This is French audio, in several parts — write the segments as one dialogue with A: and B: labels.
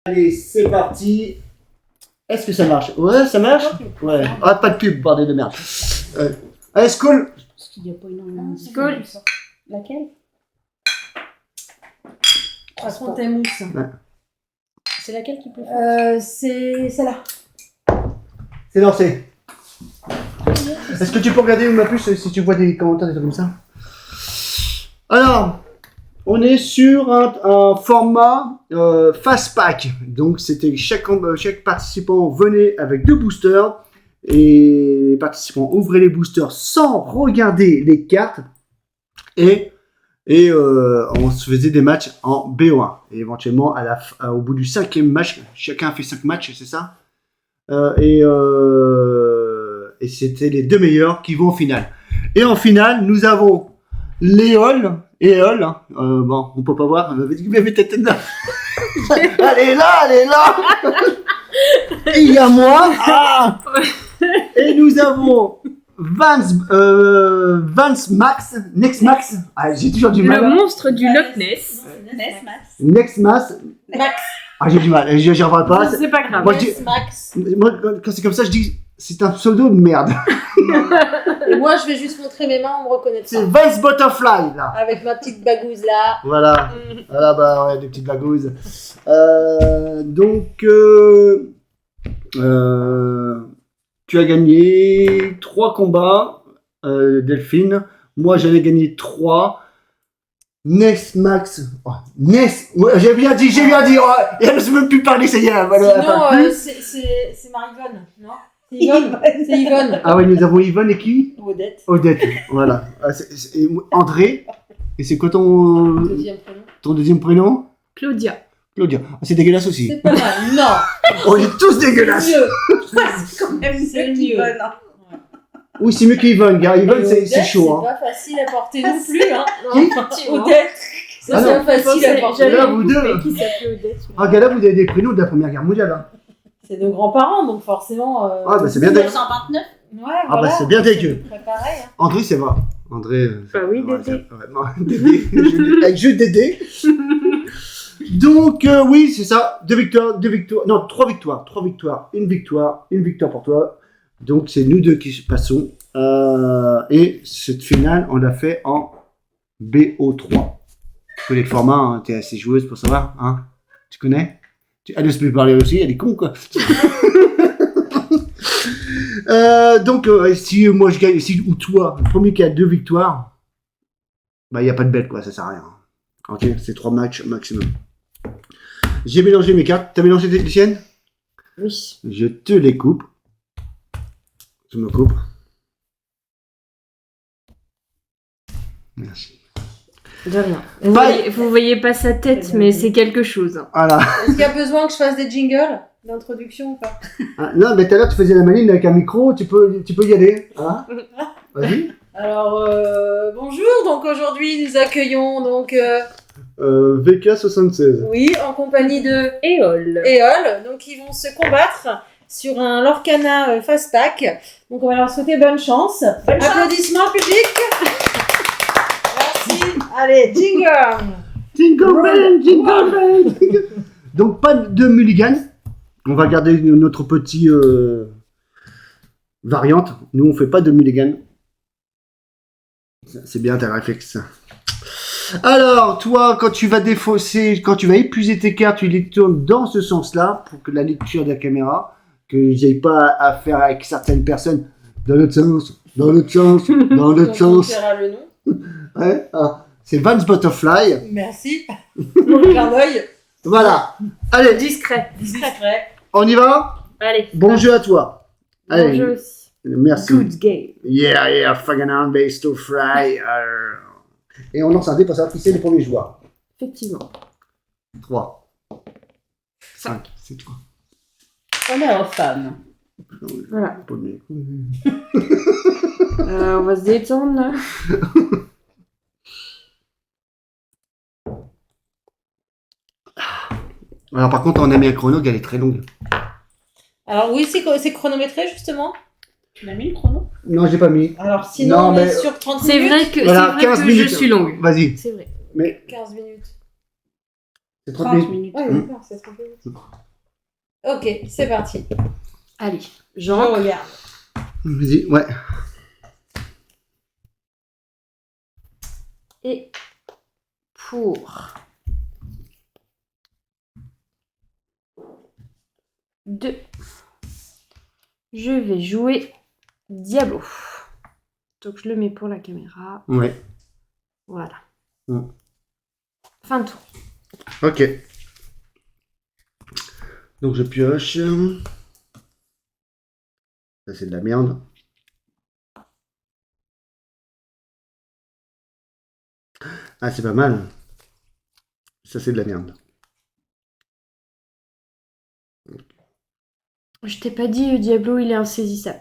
A: Allez, c'est parti. Est-ce que ça marche? Ouais, ça marche? Ouais. Ah, pas de pub, bordel de merde. Allez, Skull.
B: Parce qu'il n'y a pas énormément de
C: Skull.
B: Laquelle?
C: Prends ta mousse.
A: Ouais.
B: C'est laquelle qui peut faire?
C: C'est celle-là.
A: C'est lancé. Est-ce que tu peux regarder ma puce si tu vois des commentaires, des trucs comme ça? Alors, on est sur un format fast pack. Donc, c'était chaque participant venait avec 2 boosters. Et les participants ouvraient les boosters sans regarder les cartes. Et on se faisait des matchs en BO1. Et éventuellement, au bout du 5e match, chacun a fait 5 matchs, c'est ça? Et c'était les 2 meilleurs qui vont en finale. Et en finale, nous avons Léol et Eol. Bon, on peut pas voir, mais ta tête là. Elle est là. Et il y a moi. Ah. Et nous avons Vance Max, Next Max. Ah, j'ai toujours du mal.
C: Le monstre du Loch Ness.
A: Next Max. Ah, j'ai du mal, j'y reviens pas.
C: C'est pas grave.
A: Moi, quand c'est comme ça, je dis c'est un pseudo de merde.
D: Et moi, je vais juste montrer mes mains, on me reconnaîtra.
A: C'est Vance Butterfly là.
D: Avec ma petite bagouze là.
A: Voilà. Voilà, bah ouais, des petites bagouses. Donc, tu as gagné 3 combats, Delphine. Moi, j'en ai gagné 3. Next Max. Oh, Next. Ouais, j'ai bien dit. Oh, et elle ne sait même plus parler, ça y est.
D: Sinon, c'est Marivonne, non? C'est Yvonne. C'est Yvonne.
A: Ah oui, nous avons Yvonne et qui?
D: Odette.
A: Odette, voilà. Et André. Et c'est quoi ton deuxième prénom?
C: Claudia.
A: Claudia. Ah, c'est dégueulasse aussi.
D: C'est pas mal. Non.
A: On est tous dégueulasses.
D: C'est mieux. C'est quand même mieux qu'Yvonne.
A: Oui, c'est mieux qu'Yvonne, gars. Yvonne, c'est chaud.
D: C'est pas facile à porter non plus. Hein.
A: Qui?
D: Odette. Ça, c'est pas facile à porter.
A: Là, vous deux.
C: Qui s'appelle Odette?
A: Ah, gars, là, vous avez des prénoms de la Première Guerre mondiale. Hein.
D: C'est nos grands-parents, donc forcément.
A: Ah, bah c'est bien dégueu.
B: 1929.
D: Ouais,
A: Ah,
D: voilà.
A: bah c'est bien dégueu.
D: C'est pareil. Hein.
A: André, c'est vrai. André.
C: Bah oui,
A: ouais,
C: Dédé.
A: non, Dédé. Avec juste Dédé. Donc, oui, c'est ça. 2 victoires. Non, 3 victoires. 3 victoires. Une victoire pour toi. Donc, c'est nous deux qui passons. Et cette finale, on l'a fait en BO3. Tu connais le format, hein, t'es assez joueuse pour savoir, hein? Tu connais? Elle ne se peut parler aussi, elle est con, quoi. Donc, si moi je gagne, ou toi, le premier qui a 2 victoires, bah, il n'y a pas de bête, quoi, ça sert à rien. Ok, c'est 3 matchs maximum. J'ai mélangé mes cartes. T'as mélangé les siennes?
C: Oui.
A: Je te les coupe. Je me coupe. Merci.
C: De rien. Vous voyez pas sa tête, mais c'est quelque chose.
A: Voilà.
D: Est-ce qu'il y a besoin que je fasse des jingles d'introduction ou pas?
A: Ah, non, mais tout à l'heure, tu faisais la maline avec un micro, tu peux y aller. Hein? Vas-y.
D: Alors, bonjour. Donc aujourd'hui, nous accueillons donc
A: VK76.
D: oui, en compagnie de
C: Éole.
D: Eol. Donc ils vont se combattre sur un Lorcana fast pack. Donc on va leur souhaiter bonne chance. Applaudissements public. Merci. Allez, jingle.
A: Jingle bell, jingle bell. Donc, pas de mulligan. On va garder notre petit variante. Nous, on fait pas de mulligan. C'est bien ta réflexe. Alors, toi, quand tu vas défausser, quand tu vas épuiser tes cartes, tu les tournes dans ce sens-là pour que la lecture de la caméra, que j'aille pas à faire avec certaines personnes dans l'autre sens, dans l'autre sens, dans l'autre
D: Donc,
A: sens.
D: on verra le nom.
A: Ouais, ah, c'est Vance Butterfly.
D: Merci. Mon clin d'œil.
A: Voilà. Allez,
C: Discret.
D: Discret.
A: on y va?
C: Allez.
A: Bon jeu à toi. Allez,
C: Bon jeu aussi.
A: merci.
C: Good game.
A: Yeah, fucking on base to fry. Et on lance un dé pour savoir qui c'est les premiers joueurs.
C: Effectivement.
A: 3. 5, c'est toi.
B: Honneur aux femmes.
C: Voilà.
A: Premier.
C: On va se détendre là.
A: Alors par contre, on a mis un chrono, elle est très longue.
D: Alors oui, c'est chronométré justement.
B: Tu l'as mis le chrono?
A: Non, j'ai pas mis.
D: Alors sinon,
A: Non,
D: on
A: mais-
D: est sur 30
C: C'est
D: minutes.
C: vrai que,
A: Voilà,
C: c'est vrai
A: 15
C: que
A: minutes.
C: je suis longue.
A: Vas-y.
C: C'est vrai.
A: Mais
D: 15 minutes.
A: C'est 30
B: 30
A: minutes.
B: minutes.
D: Ouais, d'accord, c'est 30 minutes. Ok, c'est parti.
C: Allez,
D: Je
C: j'ancre.
D: regarde.
A: Vas-y, ouais.
C: Et pour 2, je vais jouer Diablo. Donc je le mets pour la caméra.
A: Ouais.
C: Voilà.
A: Mm.
C: Fin de tour.
A: Ok. Donc je pioche. Ça c'est de la merde. Ah c'est pas mal. Ça c'est de la merde.
C: Je t'ai pas dit, Diablo, il est insaisissable.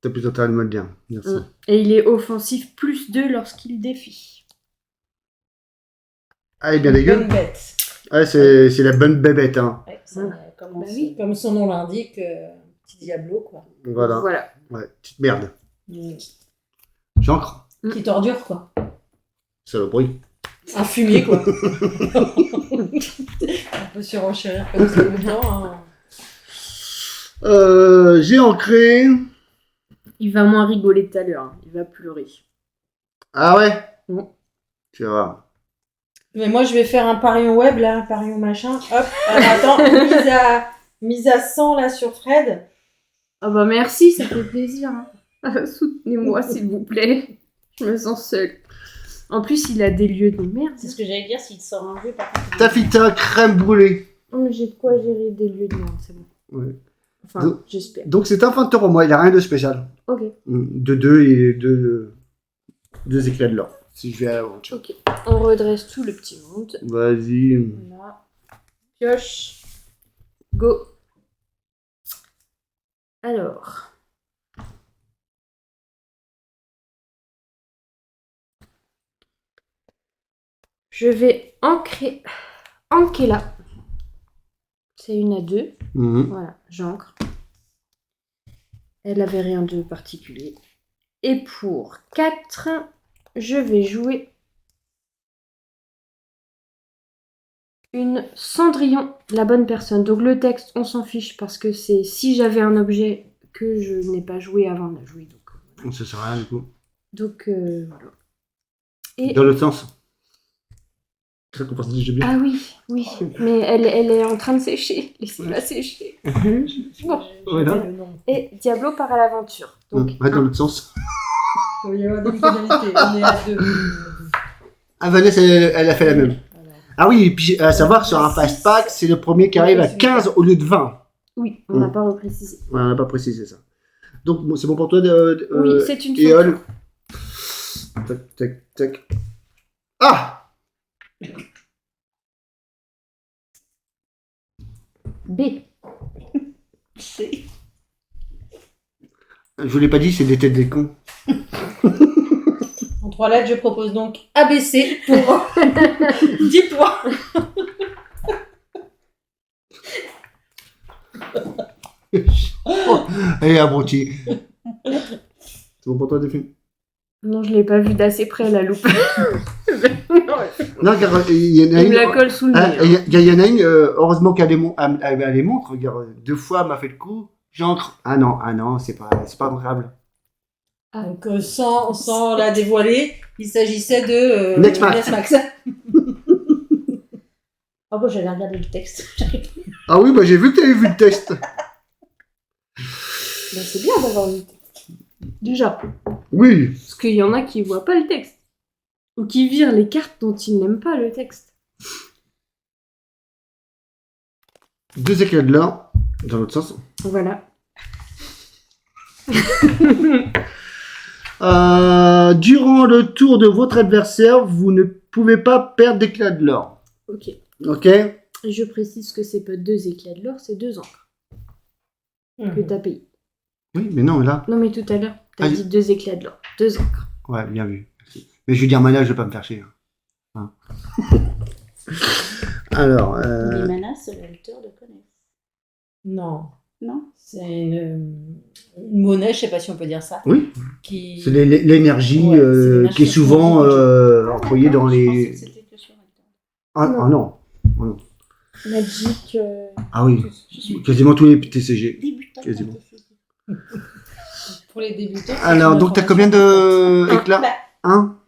A: T'as plutôt intérêt de me le dire. Merci.
C: Et il est offensif plus 2 lorsqu'il défie.
A: Ah il est bien
D: Bonne
A: dégueu.
D: bête.
A: Ouais c'est la bonne bébête hein.
B: Ouais, ça commence.
C: Bah oui.
D: Comme son nom l'indique, petit Diablo, quoi.
A: Voilà.
C: Voilà.
A: Ouais, petite merde.
D: Mm.
A: J'encre.
D: Qui tordure, quoi.
A: Saloperie.
D: Un fumier, quoi. On peut surenchérir comme ça longtemps. Hein.
A: J'ai ancré.
C: Il va moins rigoler tout à l'heure. Hein. Il va pleurer.
A: Ah ouais.
C: Mm.
A: Tu vas voir.
D: Mais moi, je vais faire un parion web, là, un parion machin. Hop, alors attends, mise à 100, là, sur Fred.
C: Ah bah merci, ça fait plaisir. Hein. Soutenez-moi, s'il vous plaît. Je me sens seule. En plus, il a des lieux de merde.
B: C'est ce que j'allais dire, s'il sort un jeu, par contre.
A: Tafita crème brûlée.
C: Oh, mais j'ai de quoi gérer des lieux de merde, c'est bon.
A: Ouais.
C: Enfin,
A: Donc-
C: j'espère.
A: Donc c'est un fin de tour pour moi, il n'y a rien de spécial.
C: Ok,
A: De 2 et 2 éclats de l'or. Si je vais à l'aventure.
C: ok. On redresse tout le petit monde.
A: Vas-y.
C: Voilà. Pioche. Go. Alors. Je vais ancrer là. C'est une à 2.
A: Mhm.
C: Voilà, j'ancre. Elle avait rien de particulier. Et pour 4, je vais jouer une Cendrillon, la bonne personne. Donc le texte, on s'en fiche parce que c'est si j'avais un objet que je n'ai pas joué avant de la jouer.
A: Ça sert à rien du coup.
C: Donc voilà. Et
A: Dans l'autre sens. C'est ça qu'on pense déjà bien.
C: ah oui, oui, mais elle est en train de sécher. Laissez-la sécher. Bon.
A: Voilà.
D: Le nom.
C: Et Diablo part à l'aventure. Donc
A: Ouais, dans l'autre sens.
D: Il va y avoir des pénalités. On est à 2.
A: Ah, Vanessa, elle a fait la même. Ah oui, et puis à savoir, sur un fast pack, c'est le premier qui arrive à 15 au lieu de 20.
C: oui, on n'a pas reprécisé.
A: Ouais, on n'a pas précisé ça. Donc bon, c'est bon pour toi
C: Oui, c'est une
A: Éole.
C: faute.
A: Tac, tac, tac. Ah!
C: B.
B: C'est.
A: Je vous l'ai pas dit, c'est des têtes des cons.
D: En 3 lettres, je propose donc ABC pour 10 points.
A: Oh, allez, abruti. C'est bon pour toi, Delphine?
C: Non, je l'ai pas vu d'assez près, la loupe.
A: Non, car il y en a
C: Il
A: une.
C: me la colle sous le
A: Ah,
C: nez. Hein.
A: il y en a une, heureusement qu'elle les montre. Regarde, 2 fois, elle m'a fait le coup. J'encre. Ah non, c'est pas agréable.
D: Donc, sans la dévoiler, il s'agissait de
A: Nextmax.
D: Nextmax.
B: Oh, bon, j'allais regarder le texte.
A: Ah oui, bah j'ai vu que tu avais vu le test.
C: Ben, c'est bien d'avoir vu le texte. Déjà.
A: Oui.
C: Parce qu'il y en a qui voient pas le texte. Ou qui virent les cartes dont ils n'aiment pas le texte.
A: 2 éclats de l'or, dans l'autre sens.
C: Voilà.
A: Durant le tour de votre adversaire, vous ne pouvez pas perdre d'éclats de l'or.
C: Ok.
A: Ok?
C: Et je précise que c'est pas 2 éclats de l'or, c'est 2 encres que t'as payé.
A: Oui, mais non, là.
C: Non, mais tout à l'heure, t'as
A: Ah,
C: dit 2 éclats de l'or. 2 encres.
A: Ouais, bien vu. Merci. Mais je vais dire mana, je vais pas me faire chier. Hein. Alors,
B: Les manas, le lecteur le connaît.
D: Non.
B: Non?
D: C'est une monnaie, je sais pas si on peut dire ça.
A: oui,
D: Qui...
A: c'est l'énergie
D: Ouais, c'est l'énergie
A: qui est souvent employée dans
B: Je pensais
A: les.
B: que c'était que sur Alter.
A: Ah,
C: Non.
A: ah non. Ah non.
B: Magic.
A: Ah oui,
B: Je suis
A: quasiment tous les TCG.
B: débutant.
A: Quasiment.
D: Pour les débutants.
A: Alors, donc t'as combien de éclats?
B: Bah,
A: Un.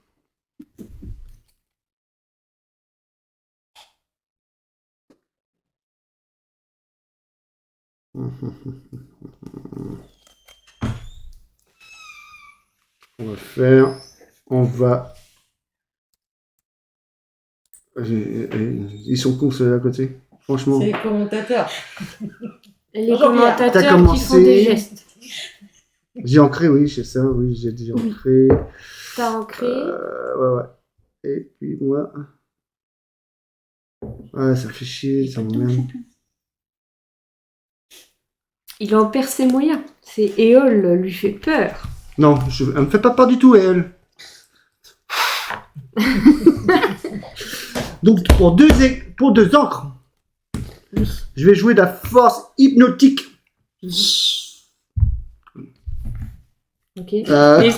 A: On va. Ils sont cons ceux à côté. Franchement.
D: C'est les commentateurs.
C: Les
D: Encore bien.
A: T'as
C: commentateurs qui
A: commencé.
C: font des gestes.
A: J'ai ancré, oui, c'est ça, oui, j'ai déjà ancré.
C: T'as ancré.
A: Ouais. Et puis moi. Ouais, ça fait chier, ça m'emmerde.
C: Il en perd ses moyens. C'est Éole lui fait peur.
A: Non, elle me fait pas peur du tout, elle. Donc, pour deux encres, je vais jouer de la force hypnotique.
C: Ok.
A: Euh,
C: Et-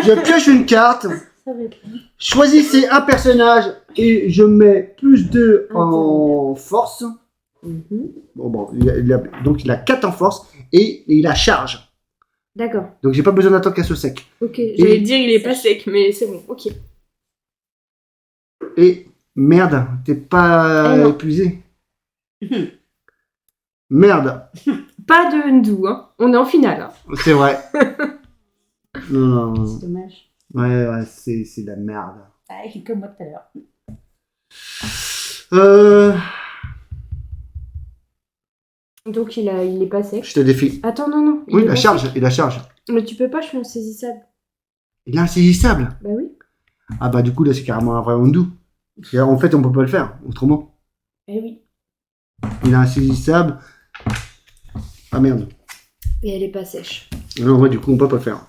A: je pioche une carte,
B: ça va être
A: choisissez un personnage et je mets +2 en force.
C: Mhm.
A: Bon, donc il a 4 en force et il a charge.
C: D'accord.
A: Donc j'ai pas besoin d'attendre qu'elle se sec.
C: Ok. J'allais dire il est pas sec, mais c'est bon. Ok.
A: Et merde, t'es pas
C: Eh non.
A: épuisé. Merde,
C: Pas de undo, hein. On est en finale. Hein.
A: c'est vrai. Non.
B: c'est dommage.
A: Ouais, c'est de la merde.
B: Ah, comme moi tout à l'heure.
C: Donc il est pas sec.
A: Je te défie.
C: Attends, non.
A: Oui,
C: est
A: la
C: pas
A: charge,
C: sec.
A: il a charge.
C: Mais tu peux pas, je suis insaisissable.
A: Il est insaisissable.
C: Bah oui.
A: Ah bah du coup là c'est carrément un vrai undo. En fait on peut pas le faire, autrement.
B: Eh oui.
A: Il est insaisissable. Ah merde.
C: Et elle est pas sèche.
A: Non, ouais, du coup on peut pas le faire.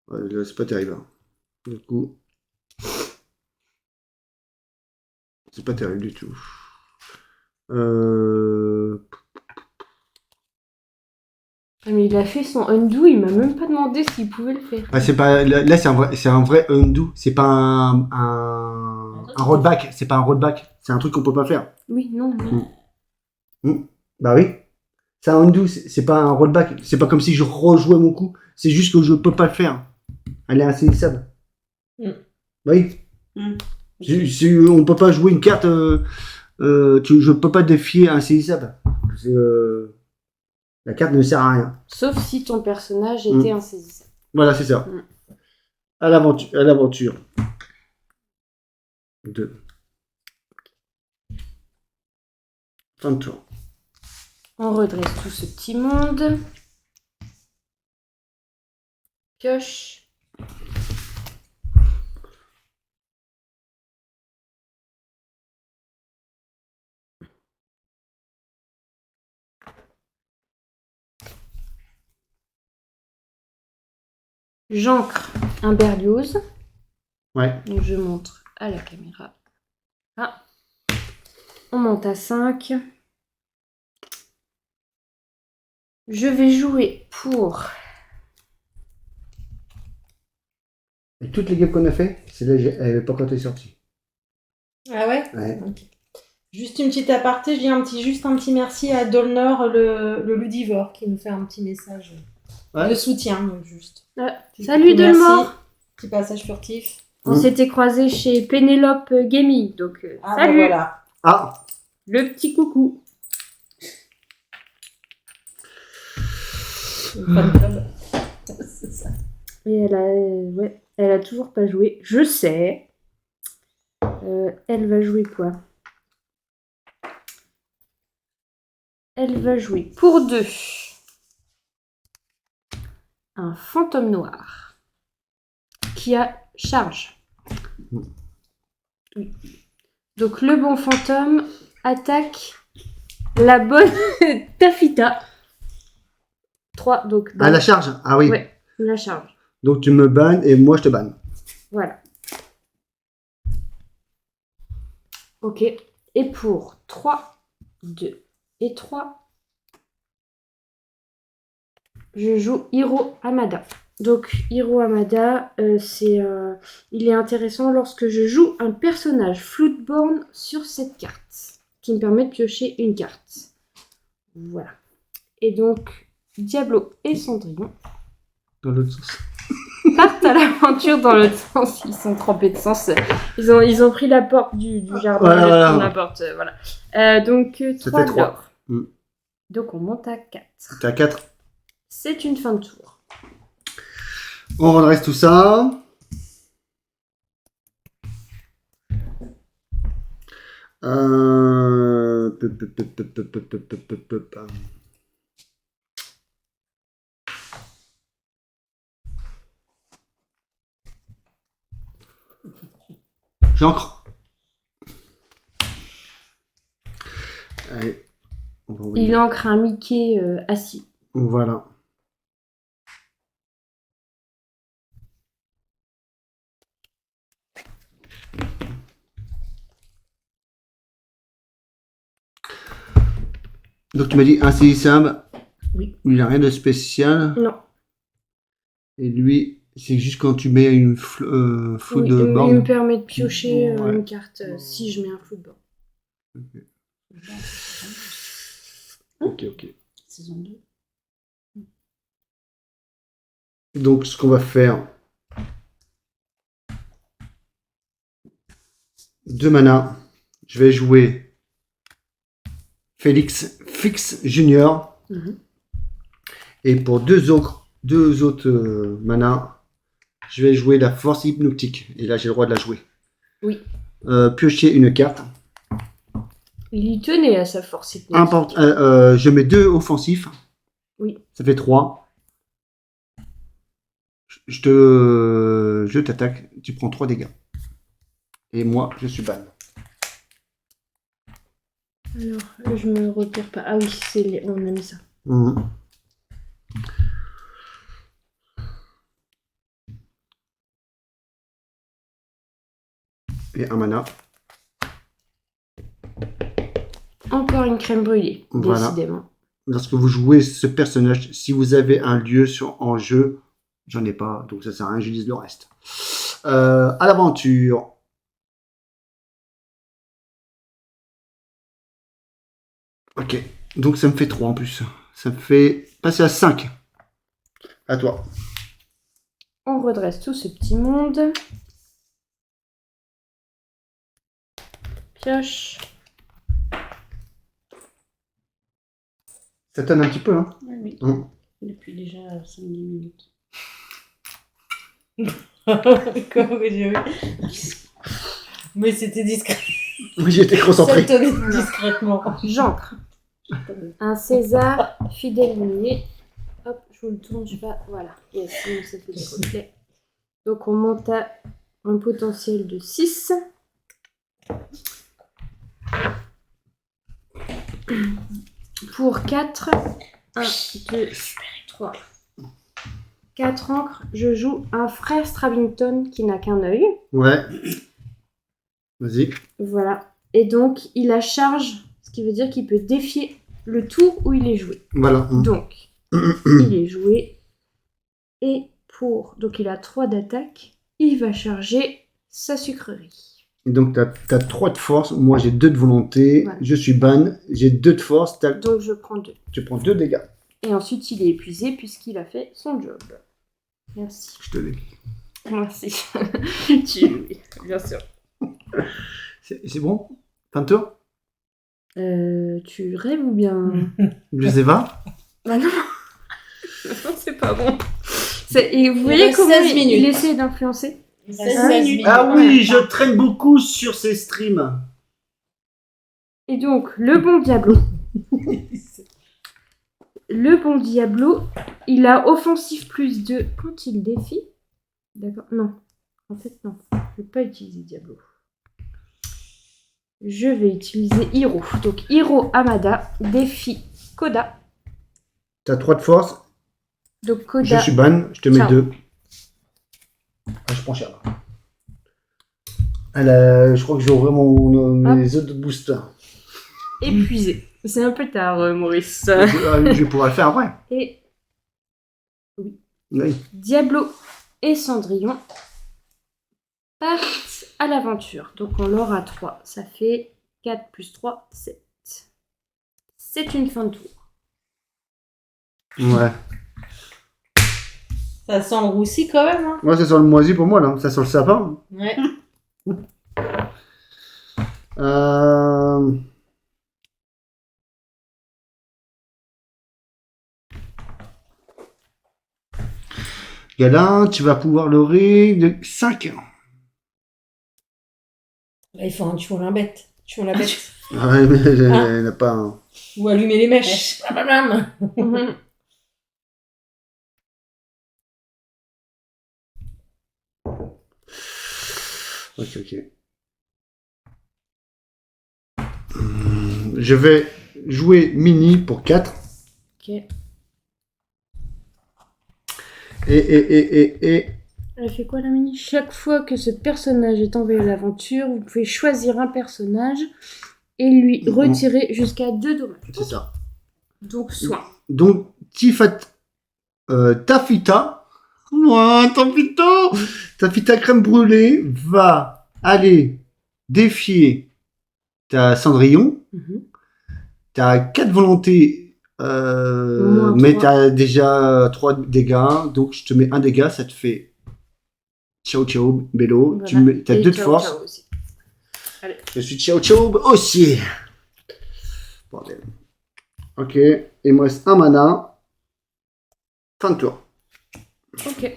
A: Ouais, là, c'est pas terrible. Hein. Du coup. C'est pas terrible du tout.
C: Ah, mais il a fait son undo, il m'a même pas demandé s'il pouvait le faire.
A: Ah, c'est pas, là c'est un vrai undo. C'est pas un rollback. C'est pas un rollback. C'est un truc qu'on peut pas faire.
C: Oui, non.
A: Bah oui. C'est un undo, c'est pas un rollback. C'est pas comme si je rejouais mon coup. C'est juste que je peux pas le faire. Elle est insaisissable. Bah oui. On peut pas jouer une carte. Je peux pas défier insaisissable. La carte ne sert à rien.
C: Sauf si ton personnage était insaisissable.
A: Voilà, c'est ça. À l'aventure. 2. Fin de tour.
C: On redresse tout ce petit monde. Pioche. J'ancre un Berlioz.
A: Ouais.
C: Donc je montre à la caméra. Ah. On monte à 5. Je vais jouer pour...
A: Et toutes les games qu'on a fait, c'est là, elle n'avait pas quand elle est sortie.
D: Ah ouais?
A: Ouais.
D: Ok. Juste une petite aparté, je dis juste un petit merci à Dolnor, le ludivore, qui nous fait un petit message de soutien, donc juste.
C: Salut
D: Merci.
C: Dolmor.
D: Petit passage furtif.
C: On s'était croisés chez Pénélope Gaming, donc
D: Ah
C: salut.
D: bah voilà.
A: Ah.
C: Le petit coucou.
D: Fan club. C'est ça.
C: Et elle a toujours pas joué. Je sais. Elle va jouer quoi? Elle va jouer pour 2 un fantôme noir qui a charge. Oui. Donc le bon fantôme attaque la bonne Tafita. 3, donc...
A: Ah, la charge. Ah oui.
C: Ouais, la charge.
A: Donc tu me bannes et moi je te banne.
C: Voilà. Ok. Et pour 3, 2 et 3, je joue Hiro Hamada. Donc, Hiro Hamada, il est intéressant lorsque je joue un personnage Floodborn sur cette carte, qui me permet de piocher une carte. Voilà. Et donc, Diablo et Cendrillon
A: Dans l'autre sens.
C: partent à l'aventure dans l'autre sens. Ils sont trempés de sens. Ils ont pris la porte du jardin.
A: Voilà.
C: Ils prennent la porte, voilà. Donc, 3
A: fait 3.
C: d'or. Donc, on monte à 4.
A: T'es à 4.
C: C'est une fin de tour.
A: On redresse tout ça. J'ancre. Allez, on va envoyer.
C: Il ancre un Mickey assis.
A: Voilà. Donc tu m'as dit insaisissable.
B: Oui.
A: Il n'a rien de spécial.
C: Non.
A: Et lui, c'est juste quand tu mets une flou
C: Oui,
A: de
C: il
A: borne.
C: me permet de piocher
A: Ouais.
C: une carte si je mets un Floodborn.
A: Ok.
B: Saison 2.
A: Donc ce qu'on va faire. 2 mana. Je vais jouer Félix Fix Junior.
C: Mhm.
A: Et pour deux autres mana, je vais jouer la force hypnotique. Et là, j'ai le droit de la jouer.
C: Oui.
A: Piocher une carte.
C: Il y tenait à sa force hypnotique.
A: Je mets 2 offensifs.
C: Oui.
A: Ça fait 3. Je t'attaque. Tu prends 3 dégâts. Et moi, je suis ban.
C: Alors, je me repère pas. Ah oui, on a mis ça.
A: Mhm. Et un mana.
C: Encore une crème brûlée,
A: Voilà.
C: décidément.
A: Lorsque vous jouez ce personnage, si vous avez un lieu en jeu, j'en ai pas, donc ça sert à rien, je dis le reste. À l'aventure. Ok, donc ça me fait 3 en plus. Ça me fait passer à 5. À toi.
C: On redresse tout ce petit monde. Pioche.
A: Ça tonne un petit peu, hein.
B: Oui.
A: Hum.
B: Depuis déjà 5-10 minutes.
D: Comment j'ai vu. Mais c'était discret.
A: Oui, j'étais
D: Ça
A: concentré.
D: tenait discrètement.
C: J'ancre. Un César fidèle lié. Hop, je vous le tourne, je sais pas. Voilà. Yes, sinon ça fait des reflets. Donc on monte à un potentiel de 6. Pour 4. 1, 2, 3. 4 encres, je joue un frère Strabington qui n'a qu'un œil.
A: Ouais. Vas-y.
C: Voilà. Et donc, il a charge, ce qui veut dire qu'il peut défier le tour où il est joué.
A: Voilà.
C: Donc, il est joué. Et donc il a 3 d'attaque. Il va charger sa sucrerie.
A: Donc, t'as 3 de force. Moi, j'ai 2 de volonté.
C: Voilà.
A: Je suis ban. J'ai 2 de force.
C: Donc, je prends 2.
A: Tu prends 2 dégâts.
C: Et ensuite, il est épuisé puisqu'il a fait son job. Merci.
A: Je te l'ai.
C: Merci. Oui, bien sûr.
A: C'est bon? Fin de tour?
C: Tu rêves ou bien...
A: Je sais pas.
C: Bah non. Non, c'est pas bon. Et vous
D: Il
C: voyez
D: reste
C: comment
D: 16 minutes.
C: il essaie d'influencer?
D: 16 minutes.
A: Ah oui, je traîne beaucoup sur ces streams.
C: Et donc, le bon Diablo. Le bon Diablo, il a offensif plus 2 quand il défie. D'accord. Non. En fait, non. Je vais pas utiliser Diablo. Je vais utiliser Hiro. Donc, Hiro Hamada défie Koda.
A: T'as 3 de force.
C: Donc,
A: Je
C: Koda.
A: suis ban. Je te mets
C: Ciao.
A: 2. Ah, je prends cher. Je crois que j'aurai mes autres boosters.
C: Épuisé. C'est un peu tard, Maurice.
A: Je vais pouvoir le faire après.
C: Et. Oui.
A: Oui.
C: Diablo et Cendrillon partent à l'aventure. Donc on leur a 3. Ça fait 4 plus 3, 7. C'est une fin de tour.
A: Ouais.
D: Ça sent le roussi quand même. Hein.
A: Ouais, ça sent le moisi pour moi, là. Ça sent le sapin.
D: Ouais.
A: Gala, tu vas pouvoir leurrer de 5.
D: Là, il faut un tuon la bête. Tuon la bête.
A: Ah ouais, mais il n'a pas un...
D: Ou allumer les mèches. Blablabla.
A: Ok. Je vais jouer mini pour 4.
C: Ok.
A: Et...
C: Elle fait quoi la mini? Chaque fois que ce personnage est envoyé à l'aventure, vous pouvez choisir un personnage et lui retirer jusqu'à 2 dommages.
A: C'est ça.
C: Donc soin.
A: Donc, Tafita. Ouais, Tafita crème brûlée va aller défier ta Cendrillon. T'as 4 volontés, mais t'as déjà 3 dégâts. Donc, je te mets un dégât, ça te fait ciao ciao, Bello.
C: Voilà.
A: T'as 2 de
C: ciao,
A: force.
C: ciao aussi. Allez.
A: Je suis ciao ciao aussi. Bordel. Ok, il me reste un mana. Fin de tour.
C: Ok.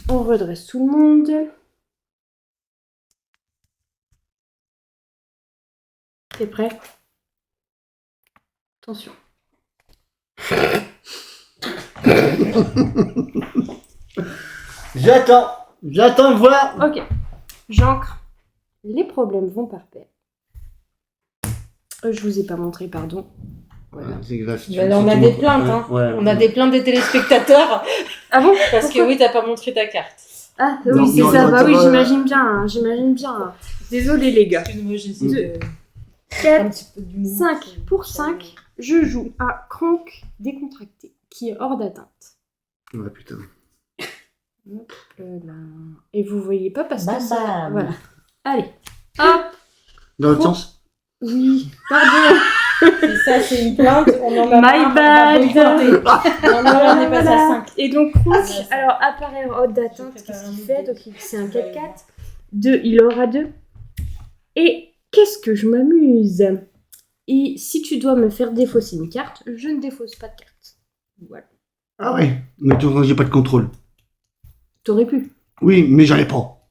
C: On redresse tout le monde. T'es prêt? Attention.
A: J'attends de voir.
C: Ok. J'ancre. Les problèmes vont par paire. Je vous ai pas montré, pardon. Voilà.
A: C'est grave.
D: Mais on a des plaintes, hein.
A: Ouais.
D: On a des plaintes des téléspectateurs.
C: Ah bon?
D: Parce que oui, t'as pas montré ta carte.
C: Ah
A: Non,
C: oui, c'est
A: non,
C: ça.
A: non,
C: Bah
A: ça
C: oui,
A: va.
C: j'imagine bien. J'imagine bien. Désolé les gars.
D: Excuse-moi, j'essaie de...
C: 4,
D: petit peu d'humour.
C: 5 pour 5. Je joue à Kronk décontracté, qui est hors d'atteinte.
A: Ouais, putain.
C: Hop là. Et vous voyez pas parce que
D: Bam,
C: ça...
D: bam.
C: Voilà. Allez. Hop.
A: Dans l'autre
C: Bon.
A: sens.
C: Oui. Pardon.
D: Et ça, c'est une plainte. On en a
C: My
D: marre,
C: bad.
D: on va boycotter. On est passé à 5.
C: Et donc Kronk,
D: Ah, ça.
C: alors apparaît hors d'atteinte,
D: Je vais
C: qu'est-ce
D: faire
C: qu'il
D: un
C: fait?
D: autre
C: Donc c'est un 4-4. 2, il aura 2. Et qu'est-ce que je m'amuse? Et si tu dois me faire défausser une carte, je ne défausse pas de carte. Voilà.
A: Ah ouais. Mais tu j'ai pas de contrôle.
C: T'aurais pu.
A: Oui, mais j'en ai pas.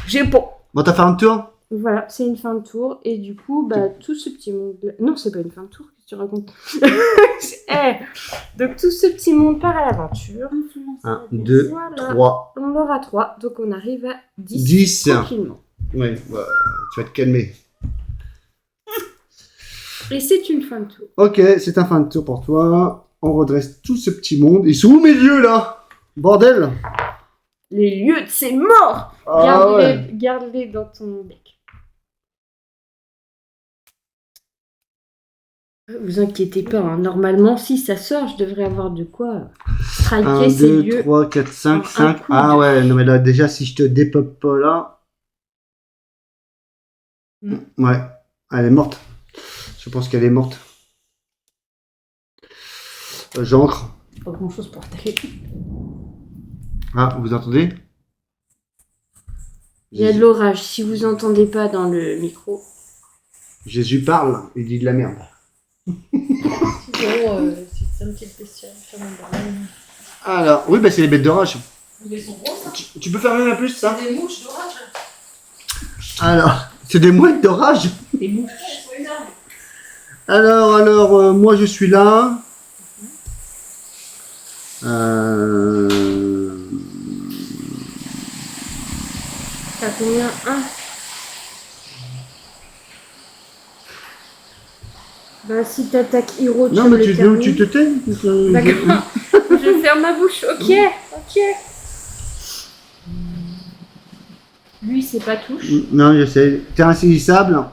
C: J'ai pas.
A: Bon, t'as fait un tour.
C: Voilà, c'est une fin de tour. Et du coup, bah, tout ce petit monde... Non, c'est pas une fin de tour, qu'est-ce que tu racontes? Donc tout ce petit monde part à l'aventure.
A: 1, 2,
C: Voilà.
A: 3,
C: On aura 3, donc on arrive à 10.
A: 10.
C: Tranquillement.
A: Ouais, bah, tu vas te calmer.
C: Et c'est une fin de tour.
A: Ok, c'est un fin de tour pour toi. On redresse tout ce petit monde. Ils sont où mes lieux là? Bordel!
C: Les lieux de ces morts!
A: Ah ouais.
C: Garde-les dans ton bec. Vous inquiétez pas, hein. Normalement, si ça sort, je devrais avoir de quoi striker
A: 1,
C: ces
A: 2,
C: lieux.
A: 3, 4, 5,
C: Un
A: 5.
C: coup
A: Ah
C: de-
A: ouais, non mais là déjà si je te dépeuple pas là. Ouais, elle est morte. Je pense qu'elle est morte. J'ancre.
D: Pas grand chose pour attaquer.
A: Ah, vous entendez?
C: Il y a de l'orage. Si vous entendez pas dans le micro.
A: Jésus parle, il dit de la merde.
D: C'est un petit spécial.
A: Alors, oui, bah c'est les bêtes d'orage.
D: Ils sont gros, ça.
A: Tu peux faire même un plus ça?
D: C'est des mouches d'orage.
A: Alors, c'est des mouettes d'orage.
D: Des mouches.
A: Alors, moi je suis là.
C: T'as combien? 1. Bah, si t'attaques Hiro, tu
A: Non,
C: me
A: mais
C: les termines.
A: tu te tais.
C: D'accord. Je ferme ma bouche. Ok. Lui, c'est pas touche.
A: Non, je sais. T'es insaisissable.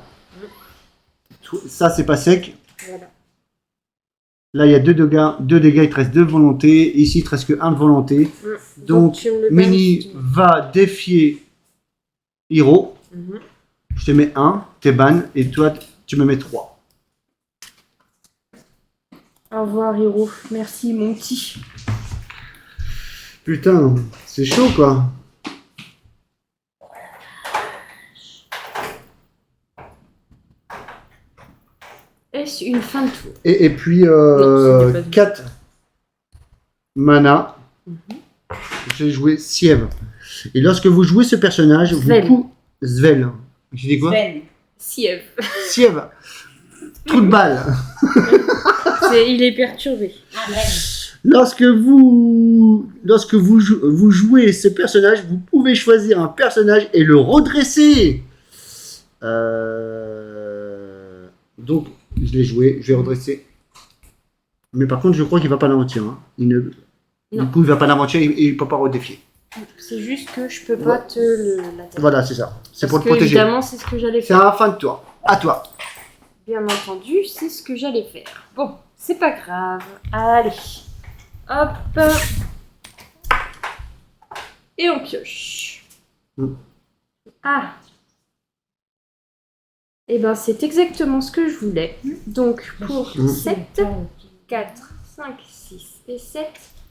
A: Ça, c'est pas sec.
C: Voilà.
A: Là, il y a 2 dégâts. 2 dégâts, il te reste 2 volontés. Ici, il te reste que 1 de volonté. Donc,
C: tu me le
A: Mini
C: balances.
A: va défier Hiro.
C: Mhm.
A: Je te mets 1, t'es ban. Et toi, tu me mets 3.
C: Au revoir, Hiro. Merci, mon petit.
A: Putain, c'est chaud, quoi.
C: Est-ce une fin de tour?
A: Et puis,
C: Non, c'était pas du
A: 4 mana. J'ai joué Siev. Et lorsque vous jouez ce personnage,
C: Svel.
A: Svel. J'ai dit quoi?
B: Sven.
C: Siev.
A: Siev. Trou de balle.
C: Il est perturbé.
A: Lorsque vous jouez ce personnage, vous pouvez choisir un personnage et le redresser. Donc, je l'ai joué, je vais redresser. Mais par contre, je crois qu'il va pas l'aventure. Hein. Du coup, il va pas l'aventure, il peut pas redéfier.
C: C'est juste que je peux pas te l'attaquer.
A: Voilà, c'est ça. C'est pour
C: Parce
A: te
C: que,
A: protéger.
C: évidemment, c'est ce que j'allais
A: C'est
C: faire.
A: à la fin de toi. À toi.
C: Bien entendu, c'est ce que j'allais faire. Bon, c'est pas grave. Allez. Hop. Et on pioche.
A: Mm.
C: Ah. Et ben, c'est exactement ce que je voulais. Donc, pour
A: Mm.
C: 7, 4, 5, 6 et 7,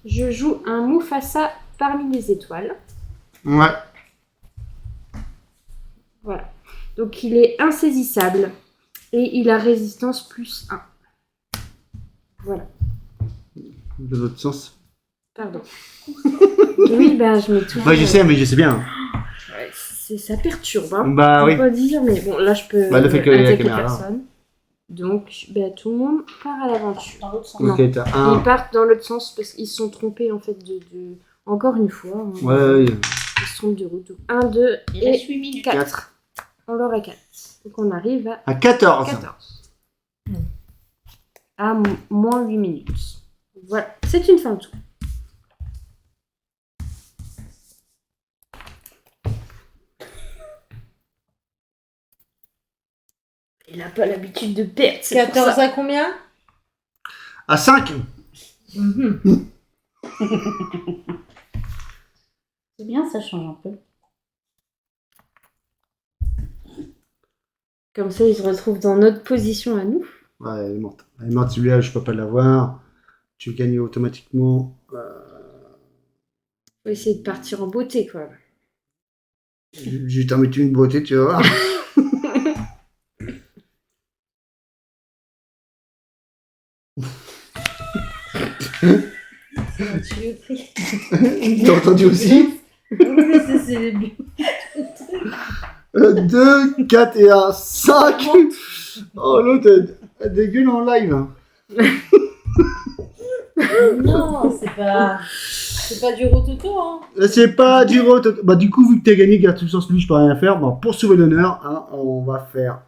C: je joue un Mufasa parmi les étoiles.
A: Ouais.
C: Voilà. Donc, il est insaisissable. Et il a résistance plus 1. Voilà.
A: De l'autre sens.
C: Pardon. Oui, ben je mets tout.
A: Ouais, je sais, mais je sais bien.
C: Ouais, ça perturbe, hein.
A: Bah
C: On
A: oui.
C: peut pas dire, mais bon, là je peux
A: Bah, le fait qu'il y ait la
C: attaquer
A: caméra.
C: personne. Donc, ben, tout le monde part à l'aventure.
B: Dans l'autre sens.
C: Non.
A: Ok, t'as
C: Ils
A: un.
C: partent dans l'autre sens parce qu'ils se sont trompés en fait de... Encore une fois. Hein.
A: Ouais.
C: Ils se trompent de route. 1, 2
B: Il
C: et
B: reste 8 minutes.
C: 4. On leur a 4. Donc on arrive à
A: À 14.
C: 14. À moins 8 minutes. Voilà, c'est une fin de tour. Il n'a pas l'habitude de perdre. c'est pour
D: 14
C: ça.
D: à combien?
A: À 5.
B: C'est bien, ça change un peu.
C: Comme ça, il se retrouve dans notre position à nous.
A: Ouais, elle est morte. Elle est morte, celui-là, je peux pas l'avoir. Tu gagnes automatiquement.
C: Faut essayer de partir en beauté, quoi.
A: Je vais t'en mettre une beauté, tu vas voir. T'as entendu aussi?
D: Oui, c'est les buts.
A: 2, 4 et 1, 5. Oh, l'autre, elle dégueule en live.
D: Non, c'est pas du rototo, hein.
A: C'est pas du rote. Bah, du coup, vu que t'as gagné, garde tout sens lui, je peux rien faire. Bon, pour sauver l'honneur, hein, on va faire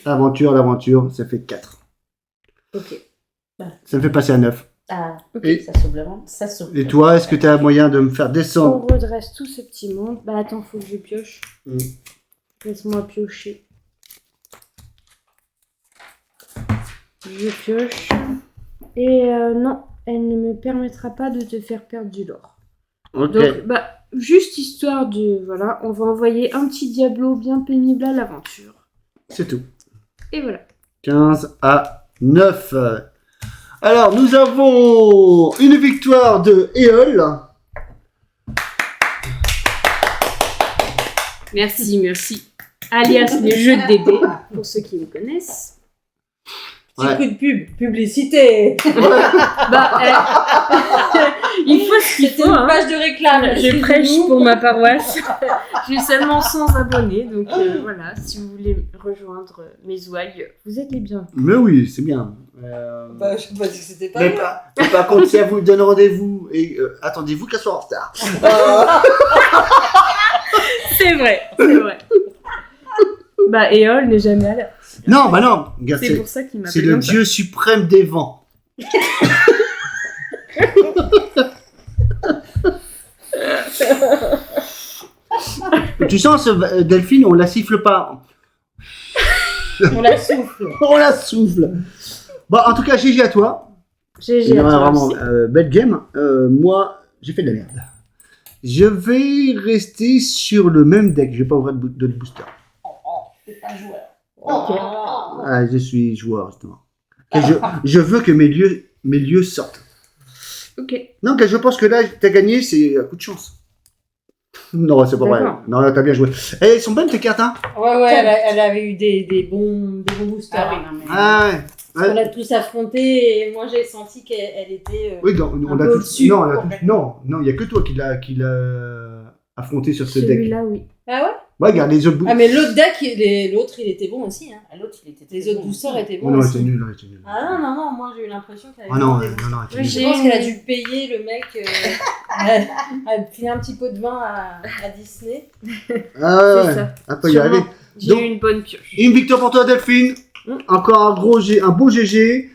A: l'aventure, ça fait 4.
B: Ok.
A: Ça me fait passer à 9.
B: Ah,
A: Et-
B: ça sauve la vente. Ça sauve.
A: Et toi, est-ce que t'as moyen de me faire
C: On
A: descendre?
C: redresse tout ce petit monde. Bah attends, faut que je pioche.
A: Mm.
C: Laisse-moi piocher. Je pioche. Et non, elle ne me permettra pas de te faire perdre du lore.
A: Ok.
C: Donc, bah, juste histoire de... Voilà, on va envoyer un petit Diablo bien pénible à l'aventure.
A: C'est tout.
C: Et voilà.
A: 15 à 9. Alors, nous avons une victoire de Eol.
C: Merci, merci. Alias les jeux de DD, pour ceux qui me connaissent.
D: Petit
A: Ouais.
D: coup de publicité.
C: Bah, il faut ce qu'il
D: C'était
C: faut,
D: une
C: hein.
D: page de réclame.
C: Je prêche pour ma paroisse. J'ai seulement 100 abonnés, donc voilà, si vous voulez rejoindre mes ouailles, vous êtes les bienvenus.
A: Mais oui, c'est bien.
D: Bah, je sais pas si c'était pas
A: Mais
D: bien.
A: par contre, si elle vous donne rendez-vous, et attendez-vous qu'elle soit en retard.
C: C'est vrai, c'est vrai. Bah, Éole n'est jamais à l'heure.
A: Non, bah non. Regarde,
C: C'est pour ça qu'il
A: c'est
C: m'appelle
A: le
C: comme ça.
A: dieu suprême des vents. Tu sens, Delphine, on la siffle pas.
B: On la souffle.
A: On la souffle. Bon, en tout cas, GG à toi.
C: GG.
A: Non, vraiment, bad game. Moi, j'ai fait de la merde. Je vais rester sur le même deck. Je vais pas ouvrir d'autres boosters.
B: C'est pas joueur.
C: Ok.
A: Ah, je suis joueur, justement. Et je veux que mes lieux sortent.
C: Ok.
A: Non, que je pense que là, t'as gagné, c'est un coup de chance. Non, c'est pas vrai.
C: D'accord.
A: Non, t'as bien joué. Eh, elles sont bonnes tes cartes, hein?
D: Ouais, elle avait eu des bons boosters.
B: Ah oui, non, mais.
A: Ah ouais.
D: On a tous affronté et moi j'ai senti qu'elle était.
A: Oui, on
D: un
A: a
D: peu
A: tous.
D: au-dessus,
A: Non,
D: complètement.
A: non, il y a que toi qui l'a affronté sur ce deck.
C: Celui-là, oui.
D: Ah ouais?
A: Ouais, regarde les autres
D: Ah, mais l'autre deck, l'autre il était bon aussi. Hein.
B: Ah, l'autre, il était.
D: Les autres boosters étaient
A: Oh
D: bons
A: non,
D: aussi.
A: c'était nul, c'était nul.
D: Ah non, moi j'ai eu l'impression qu'elle avait
A: Ah non,
D: été bon.
A: non, c'était
D: Je
A: nul.
D: pense qu'elle a dû payer le mec à filer un petit pot de vin à Disney.
A: Ah ouais,
C: C'est
A: ouais.
C: ça.
A: On peut y arriver.
C: Sûrement. J'ai
A: Donc-
C: eu une bonne pioche.
A: Une victoire pour toi, Delphine. Encore un beau GG.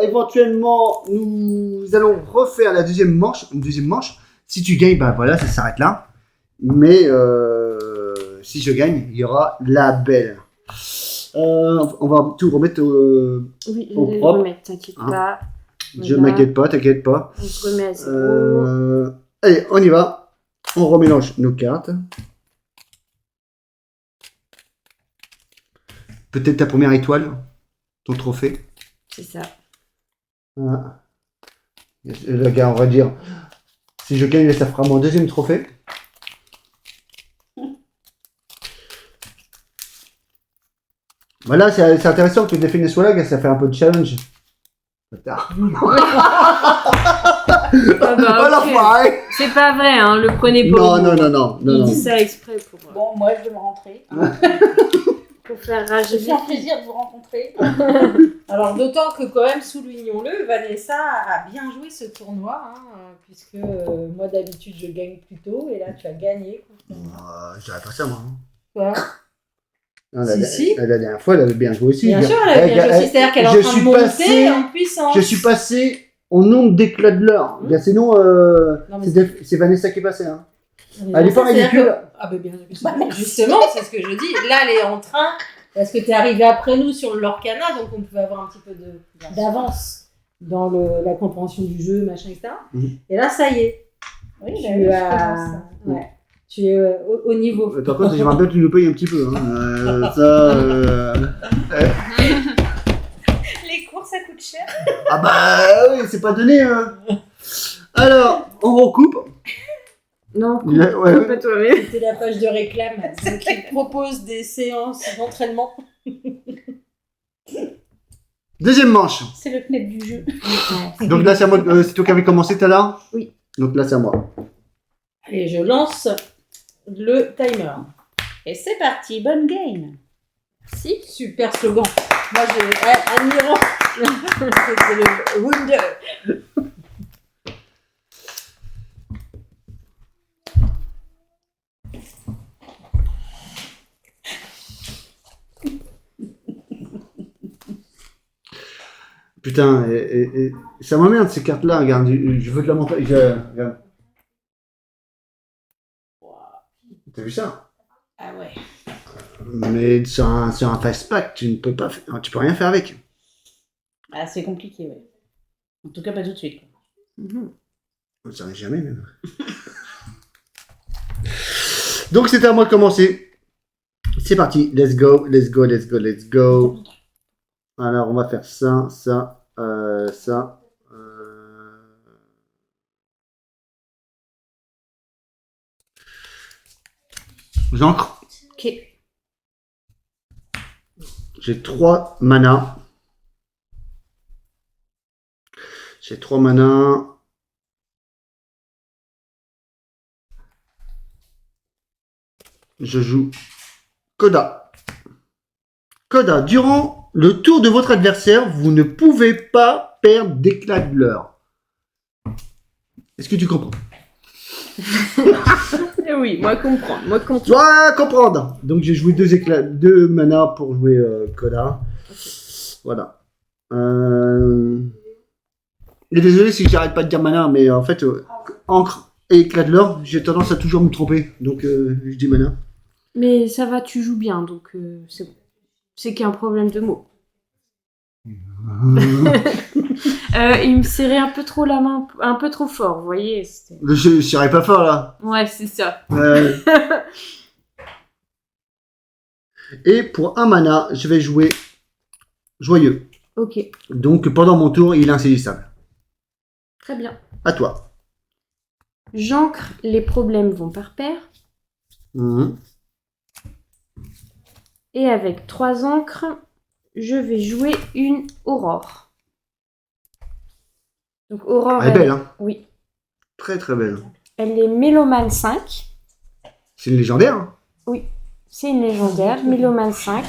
A: Éventuellement, nous allons refaire la deuxième manche. Une deuxième manche. Si tu gagnes, bah voilà, ça s'arrête là. Mais si je gagne, il y aura la belle. On va tout remettre.
C: Oui, je
A: au
C: vais le
A: propre.
C: remettre, t'inquiète
A: Hein.
C: pas.
A: Je
C: Voilà.
A: m'inquiète pas, t'inquiète pas.
C: On se remet à zéro.
A: Allez, on y va. On remélange nos cartes. Peut-être ta première étoile, ton trophée.
C: C'est ça.
A: Voilà. Le gars, on va dire, si je gagne, ça fera mon deuxième trophée. Voilà, c'est intéressant que Delphine soit là, car ça fait un peu de challenge. Bâtard.
C: Ah bah,
A: Oh,
C: ok.
A: l'enfoiré.
C: C'est pas vrai, hein, le prenez pas.
A: Non,
C: au
A: non,
C: mot.
A: non, non, non,
C: Il
A: non.
C: dit ça exprès
B: Bon, moi, je vais me rentrer.
C: pour faire
B: Je
C: rager.
B: suis un plaisir de vous rencontrer.
D: Alors d'autant que quand même, soulignons-le, Vanessa a bien joué ce tournoi, hein, puisque moi d'habitude je gagne plus tôt, et là tu as gagné.
A: Je dirais pas ça, moi. hein.
D: Quoi?
A: Non,
D: Si.
A: la dernière fois, elle avait bien joué aussi.
D: Bien sûr, elle a bien joué aussi, c'est-à-dire qu'elle est en
A: je
D: train
A: suis
D: de monter
A: passé-
D: en puissance.
A: Je suis passé au nombre d'éclats de l'heure.
D: Mmh.
A: Bien, sinon,
D: Non, mais
A: c'est Vanessa qui est passée. Hein.
D: Mais
A: Elle est pas
D: c'est-à-dire
A: ridicule.
D: que- Ah bah bien sûr. Justement, c'est ce que je dis. Là, elle est en train, parce que tu es arrivé après nous sur le Lorcana, donc on pouvait avoir un petit peu d'avance dans la compréhension du jeu, machin, etc.
A: Mhm.
D: Et là, ça y est.
B: Oui,
D: Tu
B: bah oui, je
D: as-
B: commence.
D: ouais. Tu es au niveau.
A: Par contre, j'aimerais bien que tu nous payes un petit peu. Hein.
B: Les cours, ça coûte cher.
A: Ah bah oui, c'est pas donné. Hein. Alors, on recoupe.
C: Non,
A: Ouais, ouais.
C: coupe pas toi-même.
D: C'était la page de réclame. Donc, il propose des séances d'entraînement.
A: Deuxième manche.
B: C'est le knep du jeu.
A: Donc là, c'est à moi. C'est toi qui avais commencé tout à l'heure.
C: Oui.
A: Donc là, c'est à moi.
D: Allez, je lance le timer.
B: Et c'est parti, bonne game.
C: Si.
D: Super slogan. Moi, admirant. C'est le Wonder.
A: Putain, et ça m'emmerde ces cartes-là. Regarde, je veux de la montagne. Regarde. T'as vu ça?
B: Ah ouais.
A: Mais sur un fast pack, tu peux rien faire avec.
B: Ah, c'est compliqué, ouais. En tout cas, pas tout de suite.
A: Ça n'arrive jamais même. Donc c'était à moi de commencer. C'est parti, let's go. Alors on va faire ça. J'ancre.
C: Ok.
A: J'ai 3 mana. Je joue Coda. Coda, durant le tour de votre adversaire, vous ne pouvez pas perdre d'éclat de l'heure. Est-ce que tu comprends?
C: Eh oui, moi comprendre.
A: Tu dois comprendre. Donc j'ai joué 2 mana pour jouer Coda. Voilà. Et désolé si j'arrête pas de dire mana, mais en fait, encre et éclat de l'or, j'ai tendance à toujours me tromper. Donc je dis mana.
C: Mais ça va, tu joues bien, donc c'est bon. C'est qu'il y a un problème de mots. Il me serrait un peu trop la main, un peu trop fort, vous voyez.
A: Je serais pas fort là.
C: Ouais, c'est ça.
A: Et pour un mana, je vais jouer joyeux.
C: Ok,
A: Donc pendant mon tour, il est insaisissable.
C: très bien.
A: À toi.
C: J'ancre, les problèmes vont par paire.
A: Mhm.
C: Et avec 3 encres, je vais jouer une aurore. Donc aurore,
A: Elle est belle, hein.
C: Oui.
A: Très très belle.
C: Elle est Mélomane 5.
A: C'est une légendaire. Hein.
C: C'est une légendaire, Mélomane 5.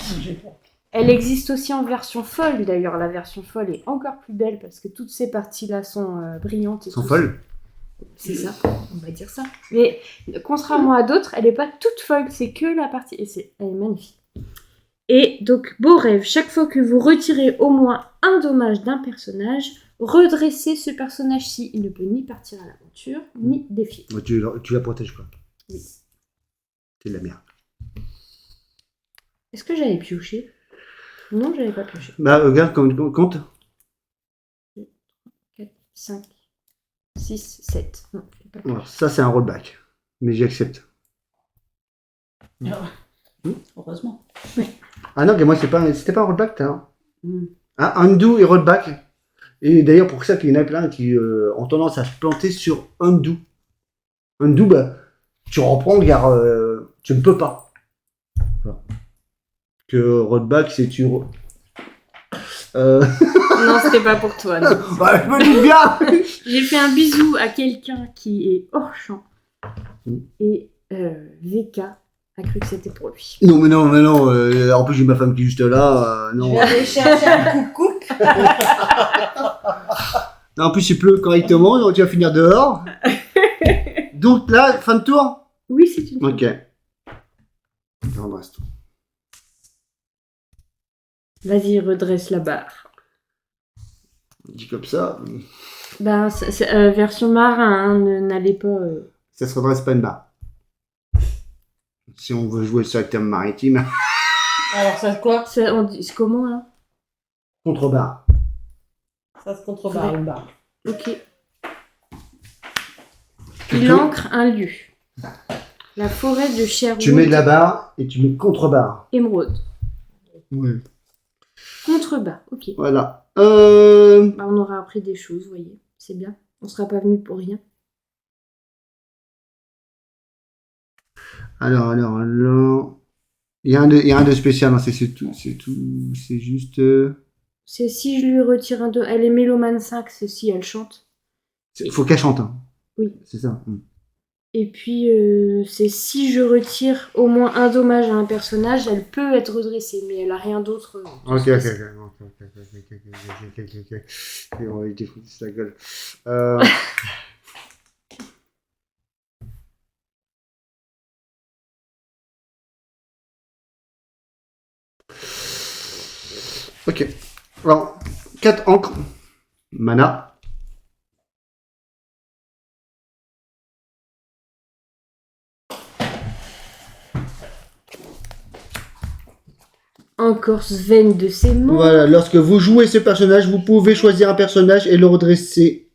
C: Elle existe aussi en version folle. D'ailleurs, la version folle est encore plus belle parce que toutes ces parties-là sont brillantes.
A: Sont folles.
C: C'est ça, on va dire ça. Mais contrairement à d'autres, elle n'est pas toute folle. C'est que la partie... elle est magnifique. Et donc, beau rêve. Chaque fois que vous retirez au moins un dommage d'un personnage, redressez ce personnage-ci. Il ne peut ni partir à l'aventure, ni défier.
A: Ouais, tu la protèges quoi.
C: Oui.
A: C'est de la merde.
C: Est-ce que j'avais pioché? Non, j'avais pas pioché.
A: Bah regarde comme compte.
C: 4, 5, 6, 7. Non, j'ai pas pioché.
A: Voilà, ça c'est un rollback. Mais j'accepte.
B: Heureusement.
A: Ah non, mais moi c'était pas un rollback, t'as.
B: Mm.
A: Hein, undo et rollback. Et d'ailleurs pour ça qu'il y en a plein qui ont tendance à se planter sur undo. Undo, bah tu reprends car tu ne peux pas. Voilà. Que rollback c'est tu.
C: Non, c'était pas pour toi. Non.
A: Bah, je me dis bien.
C: J'ai fait un bisou à quelqu'un qui est hors champ.
A: Mm.
C: Et VK a cru que c'était pour lui.
A: Non mais non. En plus j'ai ma femme qui est juste là.
D: Je
A: Non.
D: vais aller chercher un coucou.
A: Non, en plus il pleut correctement, donc tu vas finir dehors. Donc là, fin de tour.
C: Oui, c'est une.
A: Ok. J'embrasse tout.
C: Vas-y, redresse la barre.
A: Dit comme ça,
C: Ben, version marin, hein, n'allez pas.
A: ça se redresse pas une barre. Si on veut jouer sur le terme maritime.
D: Alors, ça, quoi?
C: On dit, c'est comment là?
A: Contre-barre.
D: Ça se contrebarre, une barre.
C: Ok. Il ancre un lieu. La forêt de Sherwood.
A: Tu mets de la barre et tu mets contre-barre.
C: Émeraude.
A: Ouais.
C: Contrebas, ok.
A: Voilà.
C: Bah, on aura appris des choses, vous voyez. C'est bien. On sera pas venu pour rien.
A: Alors. Il y a un de spécial, hein, c'est tout. C'est juste.
C: C'est si je lui retire un de. Elle est Mélomane 5, c'est si elle chante.
A: Il faut qu'elle chante. Hein.
C: Oui.
A: C'est ça.
C: Et puis, c'est si je retire au moins un dommage à un personnage, elle peut être redressée, mais elle a rien d'autre.
A: Ok. On va lui défouler sa gueule. Ok. Alors, 4 encres. Mana.
C: Encore Sven de ses mots.
A: Voilà, lorsque vous jouez ce personnage, vous pouvez choisir un personnage et le redresser.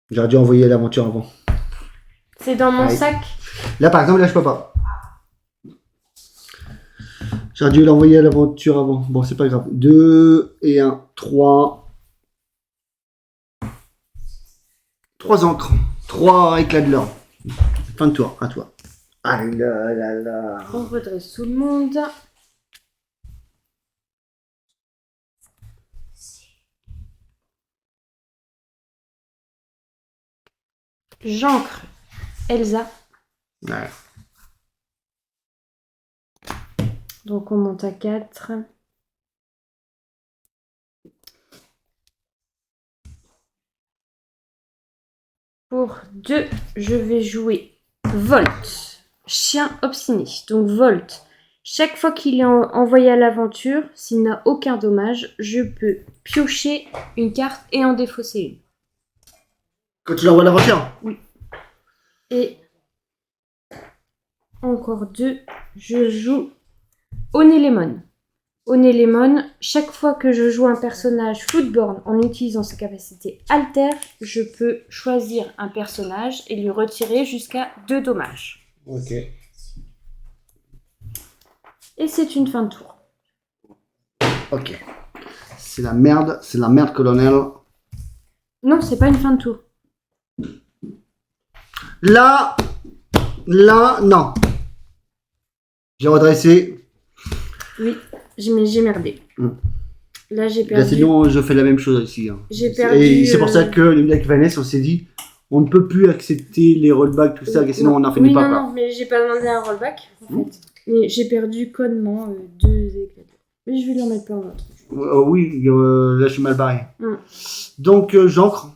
A: J'aurais dû envoyer l'aventure avant.
C: C'est dans mon
A: Allez.
C: sac.
A: Là, par exemple, là, je peux pas. J'aurais dû l'envoyer à l'aventure avant. Bon, c'est pas grave. 2 et 1, 3. 3 encres. 3 éclats de l'or. Fin de tour, à toi. Ah là là là.
C: On redresse tout le monde. J'ancre Elsa.
A: Ouais.
C: Donc on monte à 4. Pour 2, je vais jouer Volt, chien obstiné. Donc Volt, chaque fois qu'il est envoyé à l'aventure, s'il n'a aucun dommage, je peux piocher une carte et en défausser une.
A: Quand tu l'envoies à l'aventure.
C: Et encore 2, je joue Onélémon. Onélémon, chaque fois que je joue un personnage Floodborn en utilisant sa capacité Alter, je peux choisir un personnage et lui retirer jusqu'à 2 dommages.
A: Ok.
C: Et c'est une fin de tour.
A: Ok. C'est la merde, colonel.
C: Non, c'est pas une fin de tour.
A: Là, non. J'ai redressé.
C: Oui, j'ai merdé. Là, j'ai
A: Là,
C: perdu.
A: sinon, je fais la même chose ici. Hein.
C: J'ai perdu.
A: Et c'est pour ça que le avec Vanessa, on s'est dit, on ne peut plus accepter les rollbacks, tout ça, sinon on n'en finit
C: oui,
A: pas.
C: Non, mais j'ai pas demandé un rollback, en fait. Mais j'ai perdu connement 2 éclats. Mais je vais lui en mettre plein d'autres.
A: Oui, là, je suis mal barré.
C: Mm.
A: Donc, j'ancre.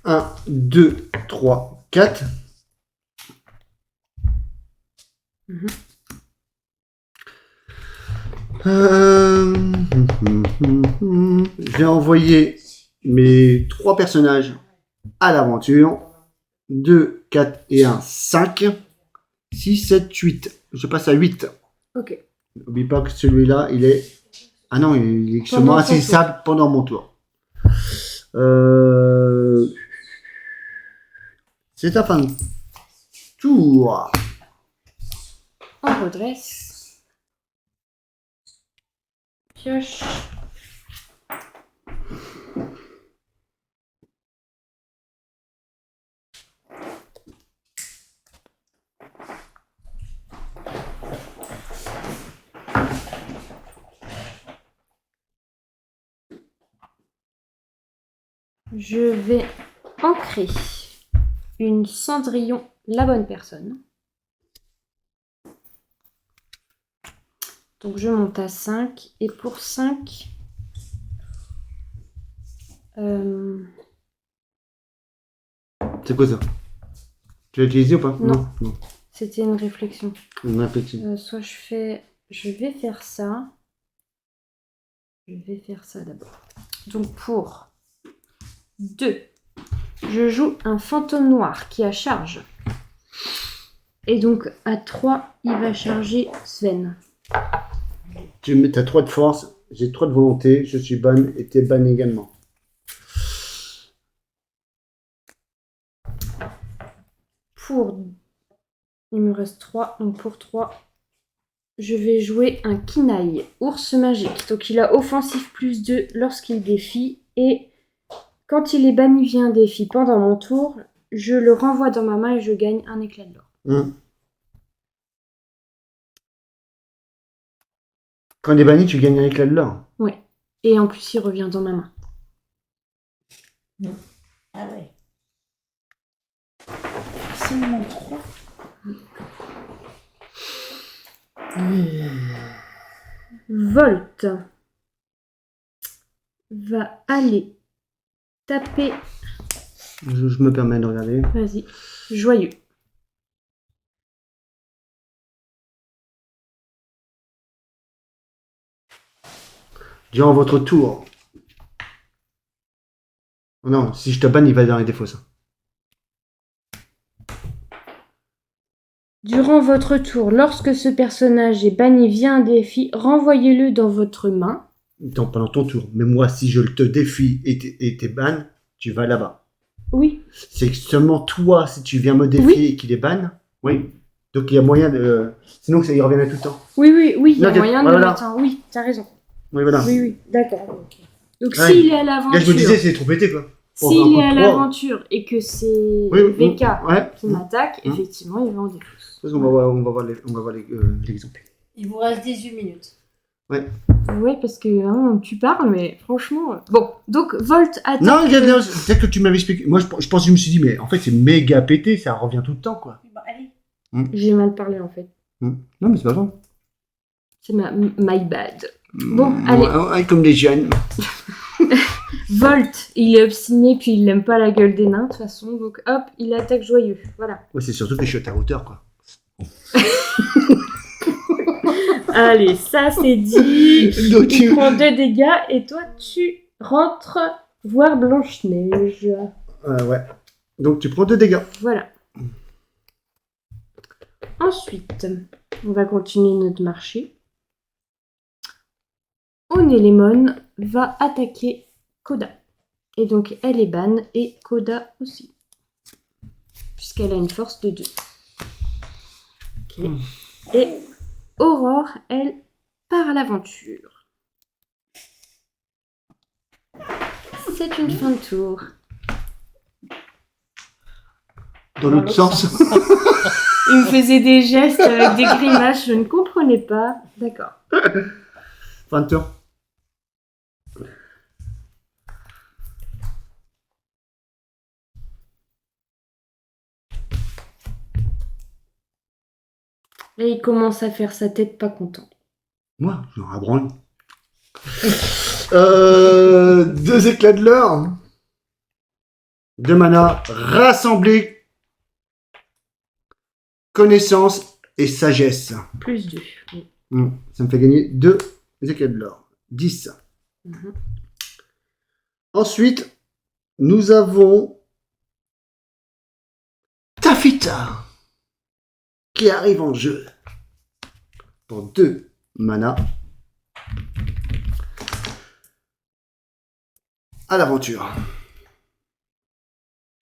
A: Un, 2, 3, 4. Je vais envoyer mes 3 personnages à l'aventure. 2, 4 et 1, 5. 6, 7, 8. Je passe à 8.
C: Ok.
A: N'oublie pas que celui-là, il est... Ah non, il est
C: Pendant
A: seulement
C: ton
A: insaisissable pendant mon tour. C'est ta fin de tour.
C: On redresse. Pioche. Je vais ancrer une Cendrillon, la bonne personne. Donc je monte à 5. Et pour 5,
A: C'est quoi ça? Tu l'as utilisé ou pas?
C: Non.
A: Non.
C: C'était une réflexion.
A: Une réflexion.
C: Soit je vais faire ça. Je vais faire ça d'abord. Donc pour 2, je joue un fantôme noir qui a charge. Et donc à 3, il va charger Sven.
A: Tu as 3 de force, j'ai 3 de volonté, je suis ban et t'es ban également.
C: Il me reste 3, donc pour 3, je vais jouer un Kinaï, ours magique. Donc il a offensif plus 2 lorsqu'il défie. Et quand il est banni via un défi pendant mon tour, je le renvoie dans ma main et je gagne un éclat de l'or.
A: Quand il est banni, tu gagnes un éclat de l'or.
C: Ouais. Et en plus, il revient dans ma main.
B: Ah ouais. Seulement 3.
C: Volt va aller taper.
A: Je me permets de regarder.
C: Vas-y. Joyeux.
A: Durant votre tour. Oh non, si je te banne, il va dans les défauts, ça.
C: Durant votre tour, lorsque ce personnage est banni via un défi, renvoyez-le dans votre main.
A: Pendant ton tour. Mais moi, si je te défie et t'es ban, tu vas là-bas.
C: Oui.
A: C'est seulement toi, si tu viens me défier et qu'il est ban. Oui. Donc il y a moyen de... Sinon, ça y reviendrait tout le temps.
C: Oui, il y a
A: Ok,
C: moyen de
A: voilà.
C: mettre un... Oui, t'as raison.
A: Oui, voilà.
C: Oui, d'accord. Donc
A: Ouais.
C: s'il est à l'aventure...
A: Là, je me disais, c'est trop pété, quoi.
C: S'il est à l'aventure et que c'est VK qui m'attaque, effectivement, il va en défausse.
A: On va voir l'exemple.
D: Il vous reste 18 minutes.
A: Ouais.
C: Ouais, parce que hein, tu parles, mais franchement... Bon, donc Volt attaque...
A: Non, peut-être que tu m'avais expliqué. Moi, je pense que je me suis dit, mais en fait, c'est méga pété, ça revient tout le temps, quoi.
B: Bon, allez.
C: J'ai mal parlé, en fait.
A: Non, mais c'est pas grave.
C: C'est my bad. Bon, allez.
A: Ouais, comme les jeunes.
C: Volt, il est obstiné, puis il aime pas la gueule des nains, de toute façon. Donc hop, il attaque joyeux. Voilà.
A: Ouais, c'est surtout que je suis à ta hauteur, quoi.
C: Allez, ça c'est dit.
A: Donc,
C: Tu prends 2 dégâts et toi tu rentres voir Blanche-Neige.
A: ouais. Donc tu prends 2 dégâts.
C: Voilà. Ensuite, on va continuer notre marché. Onélémon va attaquer Koda. Et donc elle est ban et Koda aussi. Puisqu'elle a une force de 2. Ok. Et Aurore, elle, part à l'aventure. C'est une fin de tour.
A: Dans l'autre sens.
C: Il me faisait des gestes avec des grimaces, je ne comprenais pas. D'accord.
A: Fin de tour.
C: Là, il commence à faire sa tête pas content.
A: Moi, j'en ai branle. 2 éclats de l'heure. 2 mana rassemblés. Connaissance et sagesse.
C: Plus 2.
A: Ça me fait gagner 2 éclats de l'or. 10. Ensuite, nous avons Tafita qui arrive en jeu pour 2 mana à l'aventure.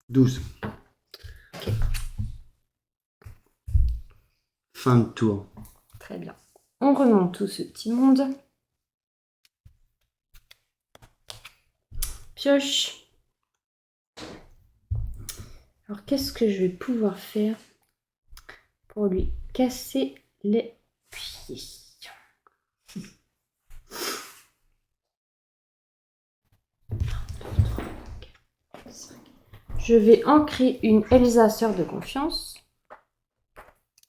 A: 12. Fin de tour.
C: Très bien. On remonte tout ce petit monde. Pioche. Alors, qu'est-ce que je vais pouvoir faire pour lui casser les pieds? Je vais ancrer une Elsa, sœur de confiance.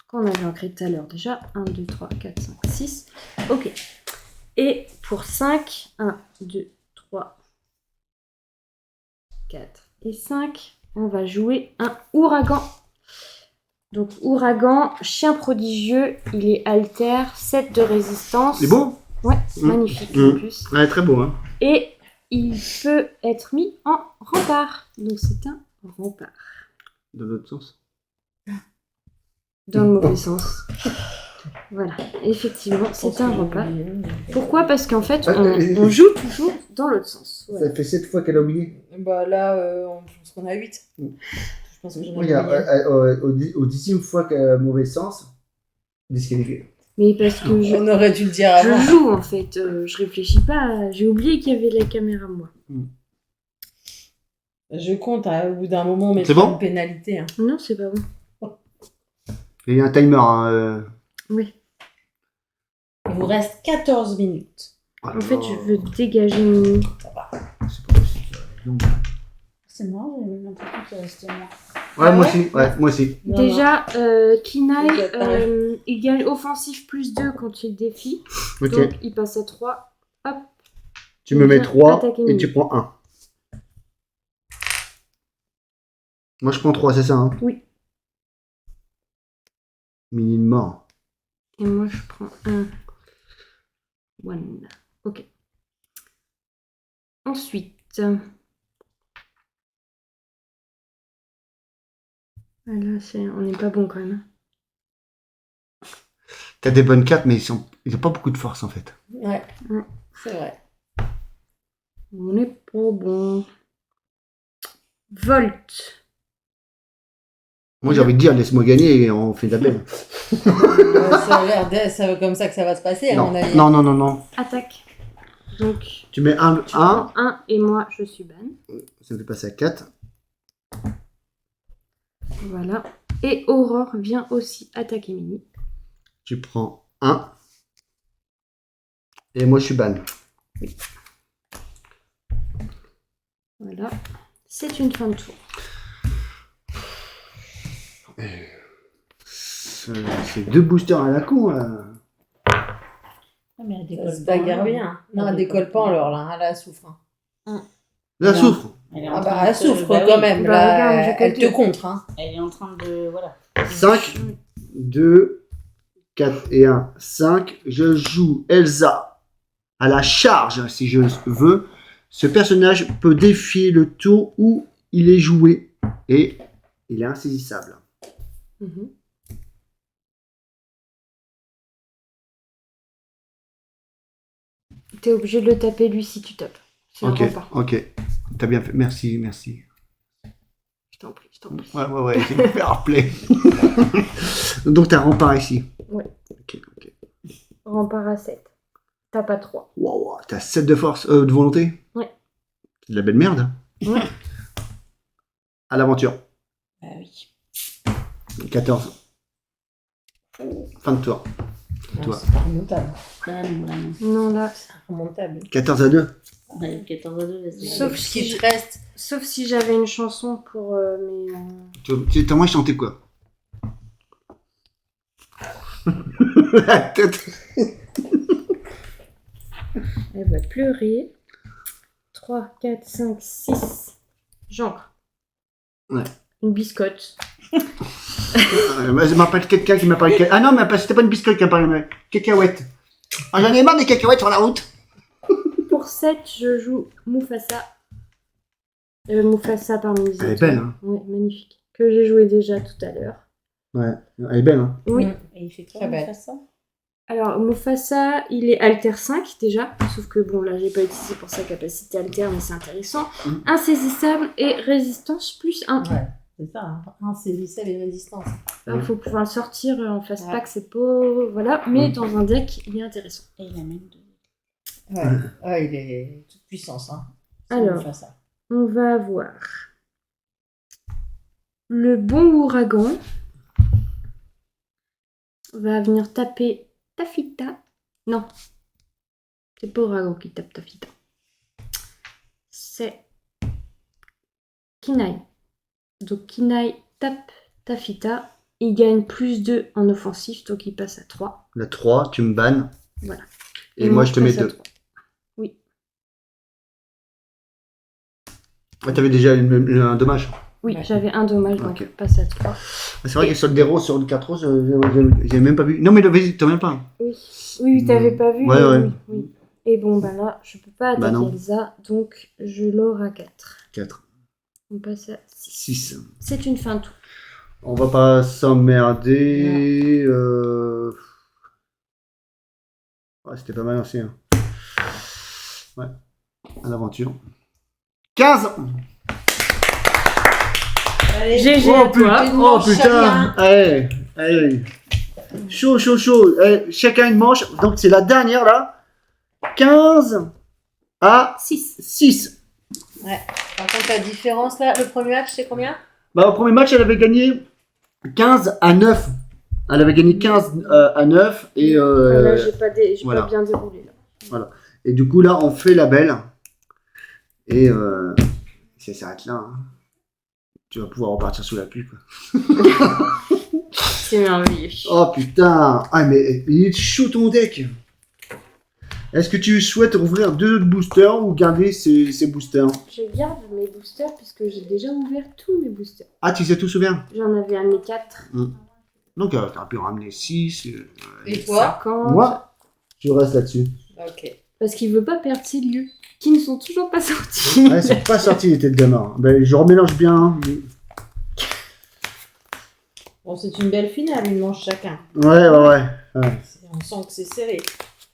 C: Qu'on avait ancré tout à l'heure déjà. 1, 2, 3, 4, 5, 6. Ok. Et pour 5, 1, 2, 3, 4 et 5, on va jouer un ouragan. Donc ouragan, chien prodigieux, il est alter, 7 de résistance.
A: C'est beau?
C: Ouais, magnifique en plus.
A: Ouais, très beau, hein.
C: Et il peut être mis en rempart. Donc c'est un rempart.
A: Dans l'autre sens.
C: Dans le mauvais sens. Voilà, effectivement, c'est un rempart. Pourquoi? Parce qu'en fait, on joue toujours dans l'autre sens. Voilà.
A: Ça fait 7 fois qu'elle a oublié.
D: Bah là, je pense qu'on a 8. Je pense que j'en ai
A: Regarde,
D: oublié.
A: au 10e fois qu'elle a mauvais sens, disqualifié.
C: Mais parce que
D: On aurait dû le dire avant.
C: je joue en fait, je réfléchis pas. J'ai oublié qu'il y avait la caméra moi.
D: Je compte, au bout d'un moment, mais
A: C'est bon
D: une pénalité. Hein.
C: Non, c'est pas bon.
A: Il y a un timer. Hein,
C: Oui.
D: Il vous reste 14 minutes.
C: En fait, je veux dégager une...
D: Ça va.
A: C'est pas possible. Donc,
B: C'est marrant, j'ai même l'impression qu'il restait moins.
A: ouais,
D: Ah
A: moi
D: ouais
A: aussi. Ouais, moi aussi.
D: Non,
C: Déjà, Kinaï,
D: C'est pareil.
C: il gagne offensif plus 2 quand il défie.
A: Ok.
C: Donc, il passe à 3. Hop.
A: Tu me mets
C: Bien,
A: 3
C: attaquer
A: et
C: Mimi.
A: tu prends 1. Moi, je prends 3, c'est ça, hein?
C: Oui.
A: Mini mort.
C: Et moi, je prends un. One. Ok. Ensuite. Ah là, on n'est pas bon quand même.
A: T'as des bonnes cartes, mais ils ont pas beaucoup de force, en fait.
D: Ouais,
C: Ouais.
D: c'est vrai.
C: On n'est pas bon. Volt.
A: Moi, j'ai envie de dire, laisse-moi gagner et on fait de la belle.
D: Ça a l'air c'est comme ça que ça va se passer, à
A: Non.
D: mon avis.
A: Non, non, non, non.
C: Attaque. Donc,
A: Tu mets 1,
C: tu prends 1 et moi, je suis ban.
A: ça me fait passer à 4.
C: Voilà. Et Aurore vient aussi attaquer Mini.
A: Tu prends 1. Et moi, je suis ban.
C: Voilà. C'est une fin de tour.
A: C'est 2 boosters à la con, là.
B: Ah, mais elle
D: Elle
B: décolle
D: se
B: pas.
D: bagarre bien. Non, elle décolle pas alors, là. Elle souffre. Hein.
A: La
B: Non.
A: souffre.
B: Elle est en
D: Ah
B: train
D: bah, elle
B: de-
D: souffre
B: bah
D: quand
B: oui.
D: même.
C: Bah,
D: Là,
C: regarde, j'ai
D: elle
C: compté.
D: te contre. Hein.
B: Elle est en train de. Voilà.
A: 5. 2, 4 et 1, 5. Je joue Elsa à la charge, si je veux. Ce personnage peut défier le tour où il est joué et il est insaisissable.
C: Mhm. T'es obligé de le taper lui si tu tapes. C'est un
A: Ok,
C: rempart.
A: ok. T'as bien fait. Merci, merci.
C: Je t'en prie, je t'en prie.
A: Ouais, c'est une fair play. Donc t'as un rempart ici.
C: Ouais.
A: Ok.
C: Rempart à 7. Tape à 3.
A: Wow, t'as 7 de force, de volonté.
C: Ouais.
A: C'est de la belle merde.
C: Ouais.
A: À l'aventure.
B: Bah oui.
A: 14. Fin de tour.
D: Non,
A: Toi.
D: c'est pas remontable.
B: Là, non, là, non.
C: Non, là.
D: C'est remontable.
A: 14 à 2.
B: Ouais, 14 à 2, vas-y.
C: Sauf
D: Ce
C: si
D: qui te reste.
C: Sauf si j'avais une chanson pour mes.
A: T'as moi chanté quoi? La tête.
C: Elle va pleurer. 3, 4, 5, 6. Genre.
A: Ouais.
C: Une biscotte.
A: Je m'appelle quelqu'un qui m'a parlé. Ah non, mais c'était pas une biscotte qui m'a parlé. Cacahuète. Ah, j'en ai marre des cacahuètes sur la route.
C: Pour 7, je joue Mufasa. Mufasa parmi les
A: Elle est
C: autres.
A: belle, hein.
C: Ouais, magnifique. Que j'ai joué déjà tout à l'heure.
A: Ouais, elle est belle, hein.
C: Oui.
B: Et il fait quoi,
D: Très belle.
B: faire ça?
C: Alors, Mufasa, il est Alter 5 déjà. Sauf que bon, là, j'ai pas utilisé pour sa capacité Alter, mais c'est intéressant. Insaisissable et résistance plus 1.
D: Ouais, c'est ça. Hein. Insaisissable et résistance.
C: Il faut pouvoir le sortir en face
D: Ouais.
C: pack, c'est pas. Voilà. Mais dans un deck, il est intéressant.
B: Et il amène de...
D: Ouais, il est toute puissance. Hein.
C: Alors.
D: On fait ça.
C: On va avoir le bon ouragan va venir taper Tafita. Non, c'est pas ouragan qui tape Tafita. C'est Kinaï. Donc Kinaï tape Tafita. Il gagne plus 2 en offensif, donc il passe à 3.
A: La 3, tu me bannes.
C: Voilà.
A: Et moi, je te mets
C: passe à
A: 2.
C: 3. Oui.
A: Ouais, t'avais déjà un dommage.
C: Oui,
D: Ouais.
C: j'avais un dommage, donc
A: Ok.
C: passe à 3.
A: C'est vrai que sur le déro, sur le 4 roses, j'ai même pas vu. Non, mais vas-y, t'en viens pas.
C: Oui, t'avais pas vu.
A: Ouais,
C: mais
A: ouais.
C: Oui, oui. Et bon, bah là, je peux pas
A: Bah
C: attaquer
A: non.
C: Elsa, donc je l'aurai à 4.
A: 4.
C: On passe à 6.
A: 6.
C: C'est une fin de tour.
A: On va pas s'emmerder. Ouais, c'était pas mal aussi. Hein. Ouais. À l'aventure. 15.
D: Allez,
C: GG à toi.
A: Oh putain. Allez, allez. Chaud. Allez, chacun une manche. Donc c'est la dernière là. 15 à 6.
D: Par contre, la différence là, le premier match, c'est combien?
A: Bah, au premier match, elle avait gagné 15 à 9. Elle avait gagné 15 à 9. Et,
C: Là, j'ai pas,
A: voilà.
C: pas bien déroulé. Là.
A: et du coup, là, on fait la belle. Et ça s'arrête là. Hein. Tu vas pouvoir repartir sous la pluie. Quoi.
C: C'est merveilleux.
A: Oh putain. Ah, mais il est chaud ton deck. Est-ce que tu souhaites ouvrir 2 boosters ou garder ces boosters?
C: Je garde mes boosters puisque j'ai déjà ouvert tous mes boosters.
A: Ah, tu sais tout souviens?
C: J'en avais amené 4.
A: Donc, tu aurais pu en ramener 6.
D: Et toi?
C: 50.
A: Moi, je reste là-dessus.
D: Ok.
C: Parce qu'il veut pas perdre ses lieux. Qui ne sont toujours pas sortis.
A: Ouais, c'est pas sorti les têtes de gamin. Ben, je remélange bien.
D: Bon, c'est une belle finale, une manche chacun.
A: Ouais.
D: On sent que c'est serré.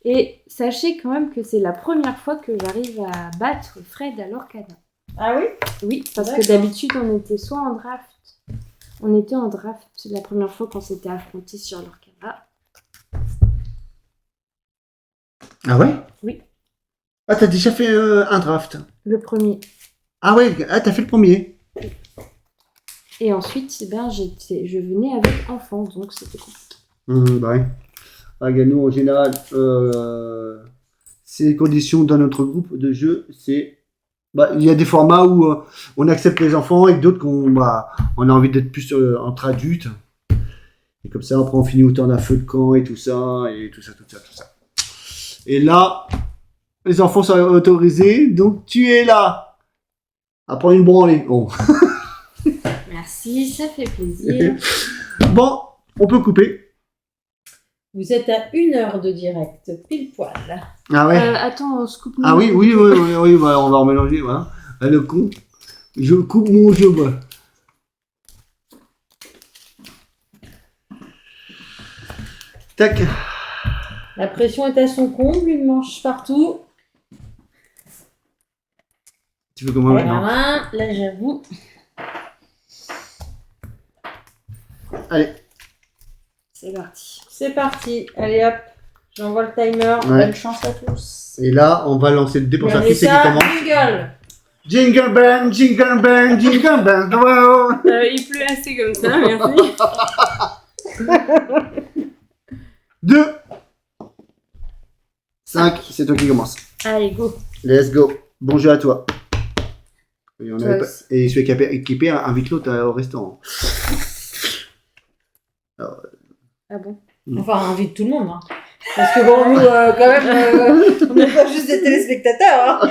C: Et sachez quand même que c'est la première fois que j'arrive à battre Fred à l'Orcana.
D: Ah oui?
C: Oui, parce que
D: D'accord.
C: d'habitude on était soit en draft. On était en draft. C'est la première fois qu'on s'était affrontés sur l'Orcana.
A: Ah ouais?
C: Oui.
A: Ah, t'as déjà fait un draft.
C: Le premier.
A: Ah ouais, t'as fait le premier.
C: Et ensuite, je venais avec enfant, donc c'était compliqué.
A: Bah ouais. Ah, nous, en général, ces conditions dans notre groupe de jeu, c'est... Bah, il y a des formats où on accepte les enfants et d'autres qu'on on a envie d'être plus entre adultes. Et comme ça, après, on finit autant d'un feu de camp et tout ça. Et là, les enfants sont autorisés, donc tu es là à prendre une branlée. Bon.
C: Merci, ça fait plaisir.
A: Bon, On peut couper.
D: Vous êtes à 1 heure de direct, pile poil.
A: Ah ouais.
C: Attends, on se coupe.
A: Ah oui, voilà, on va en mélanger, voilà. Ah, le con. Je coupe mon jeu, moi. Tac.
D: La pression est à son comble, une manche partout.
A: Tu veux comment maintenant?
D: Là, j'avoue.
A: Allez.
C: C'est parti.
D: C'est parti. Allez hop, j'envoie le timer.
A: Ouais.
D: Bonne chance à tous.
A: Et là, on va lancer le dé pour savoir qui c'est qui commence.
D: Jingle.
A: Jingle bang, jingle bang, jingle bang. Wow.
C: Il pleut assez comme ça, merci.
A: 2. 5, c'est toi qui commence.
C: Allez, go.
A: Let's go. Bon jeu à toi. Et,
C: Toi aussi.
A: et celui qui a équipé invite l'autre au restaurant.
C: Ah bon?
D: Enfin, on invite tout le monde. Hein. Parce que bon, nous, quand même, on n'est pas juste des téléspectateurs. Hein.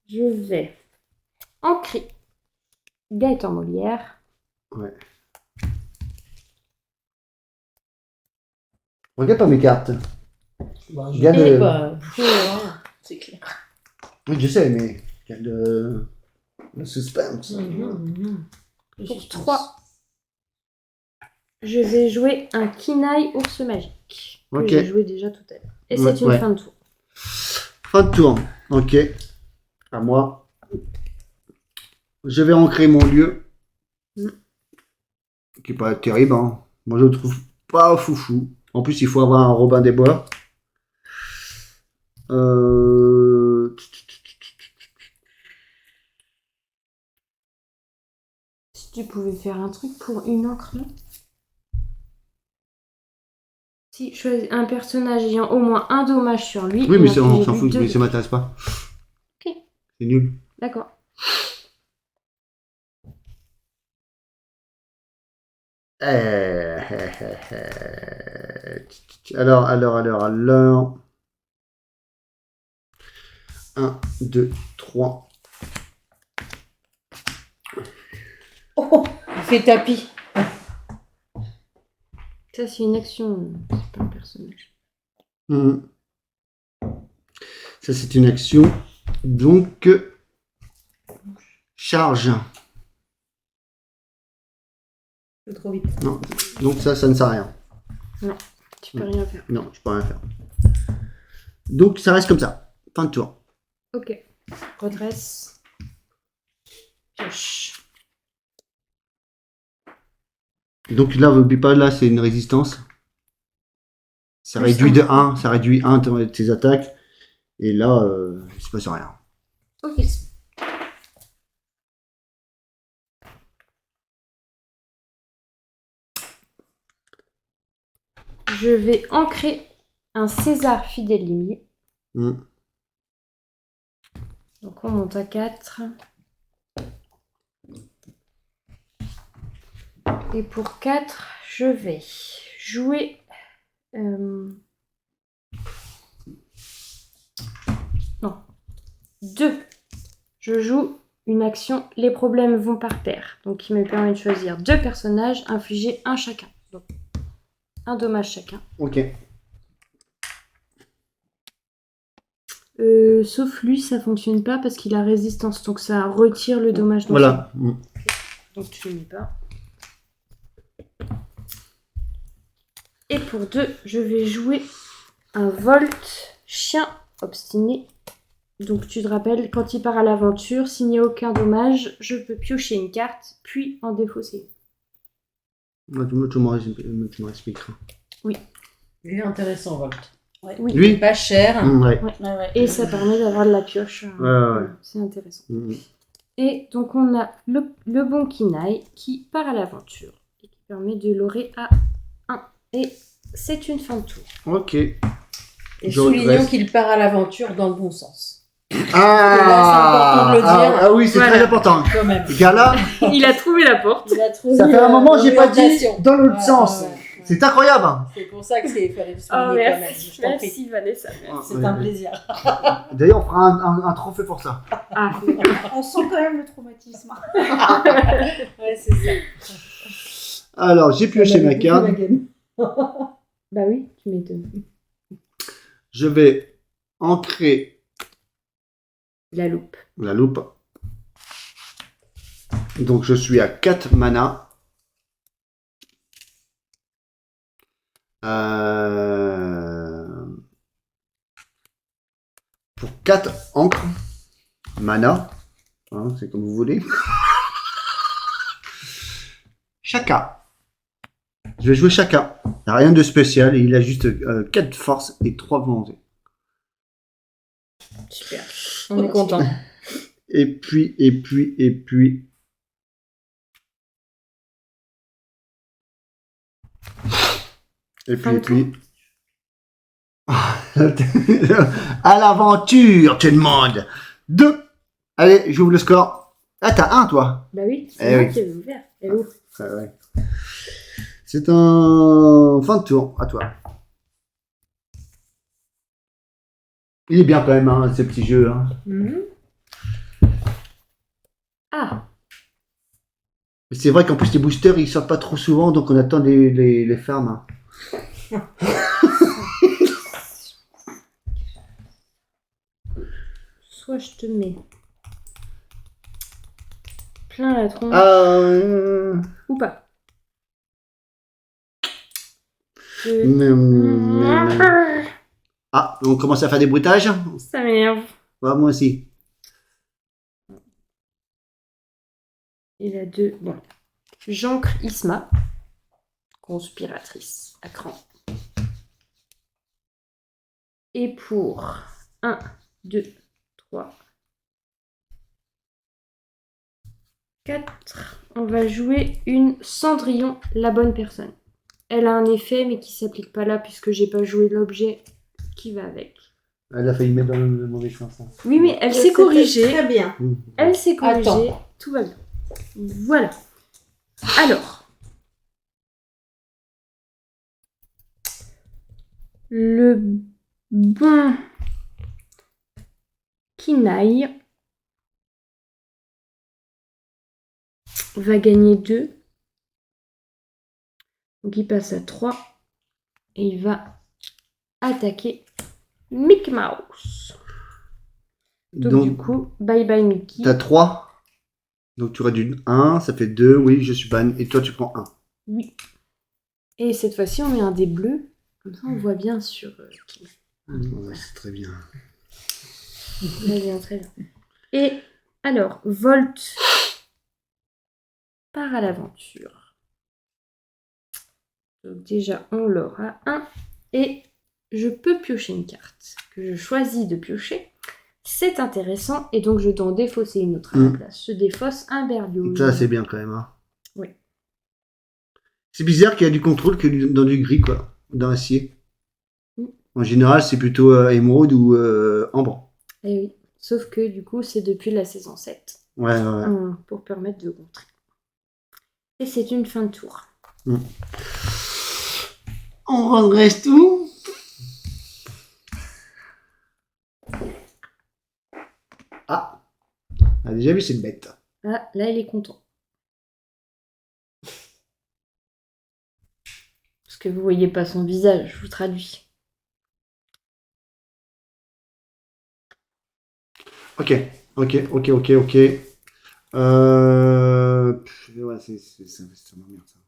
C: Je vais ancrer Gaëtan Molière.
A: Ouais. Regarde pas mes cartes.
D: Bah,
A: Regarde
D: sais
A: le-
D: pas. C'est clair.
A: Oui, je sais, mais regarde le suspense.
C: Pour 3, je vais jouer un Kinaï ours magique. Que
A: Ok.
C: j'ai joué déjà tout à l'heure. Et
A: Ouais,
C: c'est une
A: ouais.
C: fin de tour.
A: Fin de tour. Ok. À moi. Je vais ancrer mon lieu. Qui est pas terrible. Hein. Moi, je le trouve pas foufou. En plus, il faut avoir un Robin des Bois.
C: Si tu pouvais faire un truc pour une encre, non? Si, choisis un personnage ayant au moins un dommage sur lui.
A: Oui,
C: et
A: mais on
C: infliger
A: s'en
C: lui
A: fout.
C: 2
A: Mais ça m'intéresse pas.
C: Ok.
A: C'est nul.
C: D'accord.
A: Alors. 1, 2, 3.
D: Oh, il fait tapis.
C: Ça, c'est une action, c'est pas un personnage.
A: Ça, c'est une action. Donc, charge.
D: C'est trop vite.
A: Non. Donc, ça ne sert à rien.
C: Tu peux rien faire.
A: Non, je peux rien faire. Donc, ça reste comme ça. Fin de tour.
C: Ok. Redresse. Pioche.
A: Donc, là, n'oublie pas, là, c'est une résistance. Ça
C: Plus
A: réduit
C: un.
A: de 1. Ça réduit 1 de tes attaques. Et là, il se passe rien.
C: Ok. Je vais ancrer un César fidèle limier.
A: Hum.
C: Donc on monte à 4. Et pour 4, je vais jouer... Non. 2. Je joue une action Les problèmes vont par paire. Donc qui me permet de choisir 2 personnages, infliger un chacun. Donc un dommage chacun.
A: Ok.
C: Sauf lui, ça fonctionne pas parce qu'il a résistance. Donc ça retire le dommage. Dans
A: Voilà.
C: donc tu le mets pas. Et pour 2, je vais jouer un Volt chien obstiné. Donc tu te rappelles, quand il part à l'aventure, s'il n'y a aucun dommage, je peux piocher une carte, puis en défausser.
A: Tu me expliqueras.
D: Il est intéressant, Volt.
B: Ouais.
C: Oui.
A: Lui
D: Pas cher.
A: Ouais.
C: Et ça permet d'avoir de la pioche.
A: Ouais.
C: C'est intéressant.
A: Hum.
C: Et donc on a le bon Kinaï qui part à l'aventure et qui permet de l'orer à 1. Et c'est une fin de tour.
A: Ok.
D: Et
A: Je
D: soulignons
A: redresse.
D: qu'il part à l'aventure dans le bon sens.
A: Ah,
D: important de le dire.
A: ah oui, c'est
C: Voilà.
A: très important.
D: Quand même.
A: Car là,
C: Il a trouvé la porte.
D: Il a trouvé,
A: ça fait un moment que j'ai pas dit
D: l'orientation.
A: dans l'autre
D: Ouais,
A: sens.
D: ouais,
A: C'est incroyable. Hein.
D: C'est pour ça que c'est fallait le
C: Oh,
D: souligner quand même.
C: merci,
D: Je t'en prie.
C: merci Vanessa.
D: C'est
A: Ouais,
D: un
A: ouais.
D: plaisir.
A: D'ailleurs, on fera un trophée pour ça.
C: Ah,
B: On sent quand même le traumatisme.
D: Ouais, c'est ça.
A: Alors, j'ai pioché ma carte.
C: bah oui, tu m'étonnes.
A: Je vais ancrer
C: La loupe.
A: la loupe. Donc, je suis à 4 mana. Pour 4 encres. Mana. Hein, c'est comme vous voulez. Chacun. Je vais jouer chacun. Il n'y a rien de spécial. Il a juste 4 forces et 3 volontés.
C: Super. On est content.
A: Et puis. À l'aventure, tu demandes. 2. Allez, j'ouvre le score. Ah, t'as 1, toi.
C: Bah oui, c'est
A: Eh
C: moi
A: oui.
C: qui avais ouvert. Et où
A: Ah ouais. C'est un fin de tour, à toi. Il est bien quand même, hein, ce petit jeu. Hein.
C: Ah,
A: C'est vrai qu'en plus, les boosters, ils sortent pas trop souvent, donc on attend les fermes. Hein.
C: soit je te mets plein la tronche ou pas.
A: Ah, on commence à faire des bruitages.
C: Ça m'énerve.
A: Ouais, moi aussi.
C: Et la 2, bon. J'ancre Isma, conspiratrice à cran. Et pour 1, 2, 3, 4, on va jouer une Cendrillon, la bonne personne. Elle a un effet, mais qui s'applique pas là, puisque j'ai pas joué l'objet qui va avec.
A: Elle a failli mettre dans le mauvais sens. Hein.
C: Oui, mais elle s'est
D: C'était
C: corrigée.
D: Très bien.
C: Elle s'est corrigée.
D: Attends.
C: Tout va bien. Voilà. Alors. Le bon Kinaï va gagner 2. Donc il passe à 3. Et il va attaquer Mickey Mouse. Donc du coup, bye bye Mickey.
A: T'as 3. Donc tu réduis 1, ça fait 2. Oui, je suis ban. Et toi, tu prends 1.
C: Oui. Et cette fois-ci, on met un dé bleu. Comme ça, on voit bien sur Kim.
A: Ouais, c'est très bien.
C: Très bien, très bien. Et alors, Volt part à l'aventure. Donc déjà, on l'aura 1. Et je peux piocher une carte que je choisis de piocher. C'est intéressant. Et donc, je dois en défausser une autre à la place. Je défausse un Berlioz.
A: Ça, c'est bien quand même. Hein.
C: Oui.
A: C'est bizarre qu'il y a du contrôle que dans du gris, quoi. Dans l'acier.
C: Mm.
A: En général, c'est plutôt émeraude ou ambre.
C: Et oui. Sauf que du coup, c'est depuis la saison 7.
A: Ouais, ouais.
C: Pour permettre de contrer. Et c'est une fin de tour.
A: Mm. On redresse tout. Ah. On a déjà vu cette bête.
C: Ah, là, il est content. Parce que vous voyez pas son visage, je vous traduis.
A: Ok. Ouais, ça m'emmerde ça.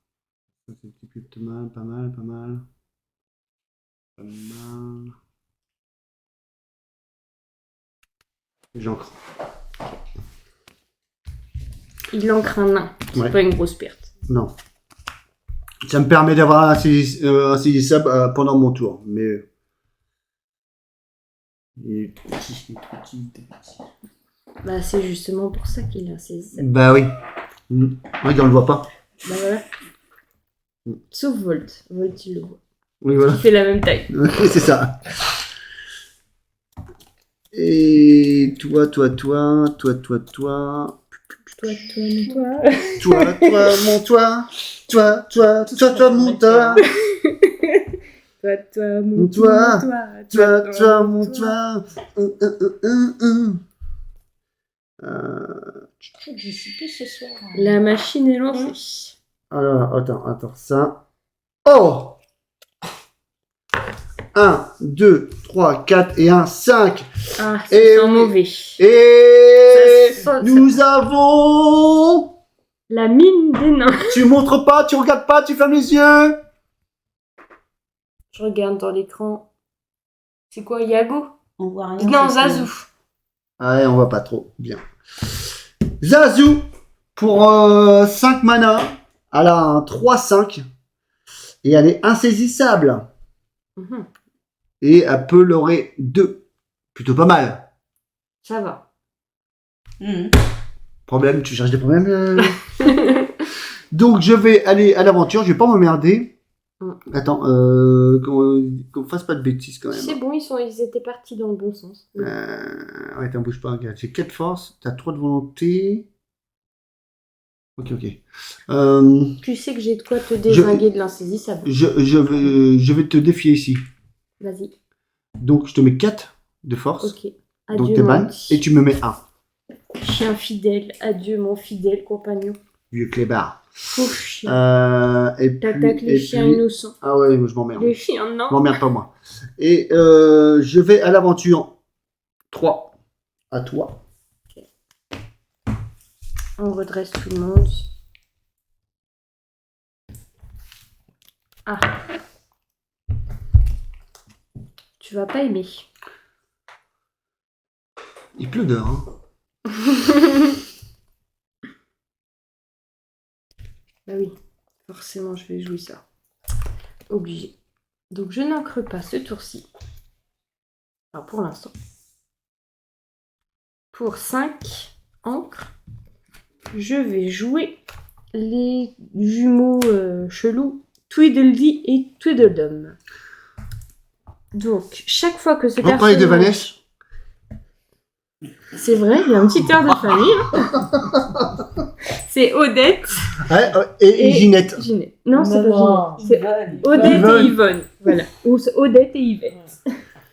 A: Ça c'est plutôt pas mal. J'encre.
C: Il ancre un nain, c'est
A: Ouais.
C: pas une grosse perte.
A: Non. Ça me permet d'avoir un saisissable pendant mon tour. Mais. Il est petit.
C: Bah, c'est justement pour ça qu'il a saisi.
A: Bah oui. Oui, on le voit pas.
C: Bah voilà. Sauf Volt. Volt, il le voit.
A: Oui, voilà.
C: Il fait la même taille.
A: Oui, c'est ça. Et toi.
C: Toi, mon toi.
A: Toi, mon toi. Toi, mon toi.
C: Toi, mon
A: Toi,
C: toi,
A: mon toi.
B: Très dissipé ce soir.
C: La machine est lancée.
A: Alors, attends, ça. Oh! 1, 2, 3, 4 et 1, 5.
C: Ah,
A: Et
C: c'est
A: oui.
C: mauvais.
A: Et
C: Ça-
A: nous avons...
C: La mine des nains.
A: Tu montres pas, tu regardes pas, tu fermes les yeux.
C: Je regarde dans l'écran. C'est quoi, Yago?
B: On voit rien.
C: Non,
B: c'est
C: Zazu.
A: Ouais, on voit pas trop. Bien. Zazu, pour 5 mana, elle a un 3-5. Et elle est insaisissable.
C: Mhm.
A: Et elle peut leurrer 2. Plutôt pas mal.
C: Ça va.
B: Mhm.
A: Problème, tu cherches des problèmes Donc je vais aller à l'aventure, je vais pas m'emmerder. Attends, qu'on fasse pas de bêtises quand même.
C: C'est bon, ils étaient partis dans le bon sens.
A: Ouais, t'en bouge pas, regarde. J'ai 4 forces, t'as 3 de volonté. Ok.
C: Tu sais que j'ai de quoi te dézinguer de l'insaisissable.
A: Je vais te défier ici.
C: Vas-y.
A: Donc je te mets 4 de force.
C: Ok.
A: Donc
C: Adieu,
A: t'es
C: mon
A: ban.
C: petit
A: Et tu me mets 1.
C: chien fidèle. Adieu, mon fidèle compagnon.
A: Vieux clébard.
C: Pauvre chien.
A: Et puis,
C: T'attaques les chiens innocents.
A: Ah ouais, moi je m'emmerde.
C: Les chiens, non.
A: Je m'emmerde pas moi. Et je vais à l'aventure. 3. À toi.
C: On redresse tout le monde. Ah. Tu vas pas aimer.
A: Il pleut dehors. Hein.
C: Bah oui, forcément je vais jouer ça. Obligé. Donc je n'ancre pas ce tour-ci. Alors pour l'instant. Pour 5 encres, je vais jouer les jumeaux chelous Tweedledee et Tweedledum. Donc chaque fois que ce
A: Reprends les deux
C: personnage...
A: Vanessa.
C: C'est vrai, il y a un petit air de famille. Hein. C'est Odette
A: Ouais, et Ginette.
C: Ginette. Non, c'est
B: Non,
C: pas Ginette. C'est Odette
A: Yvonne.
C: et Yvonne. Voilà. Ou c'est Odette et Yvette.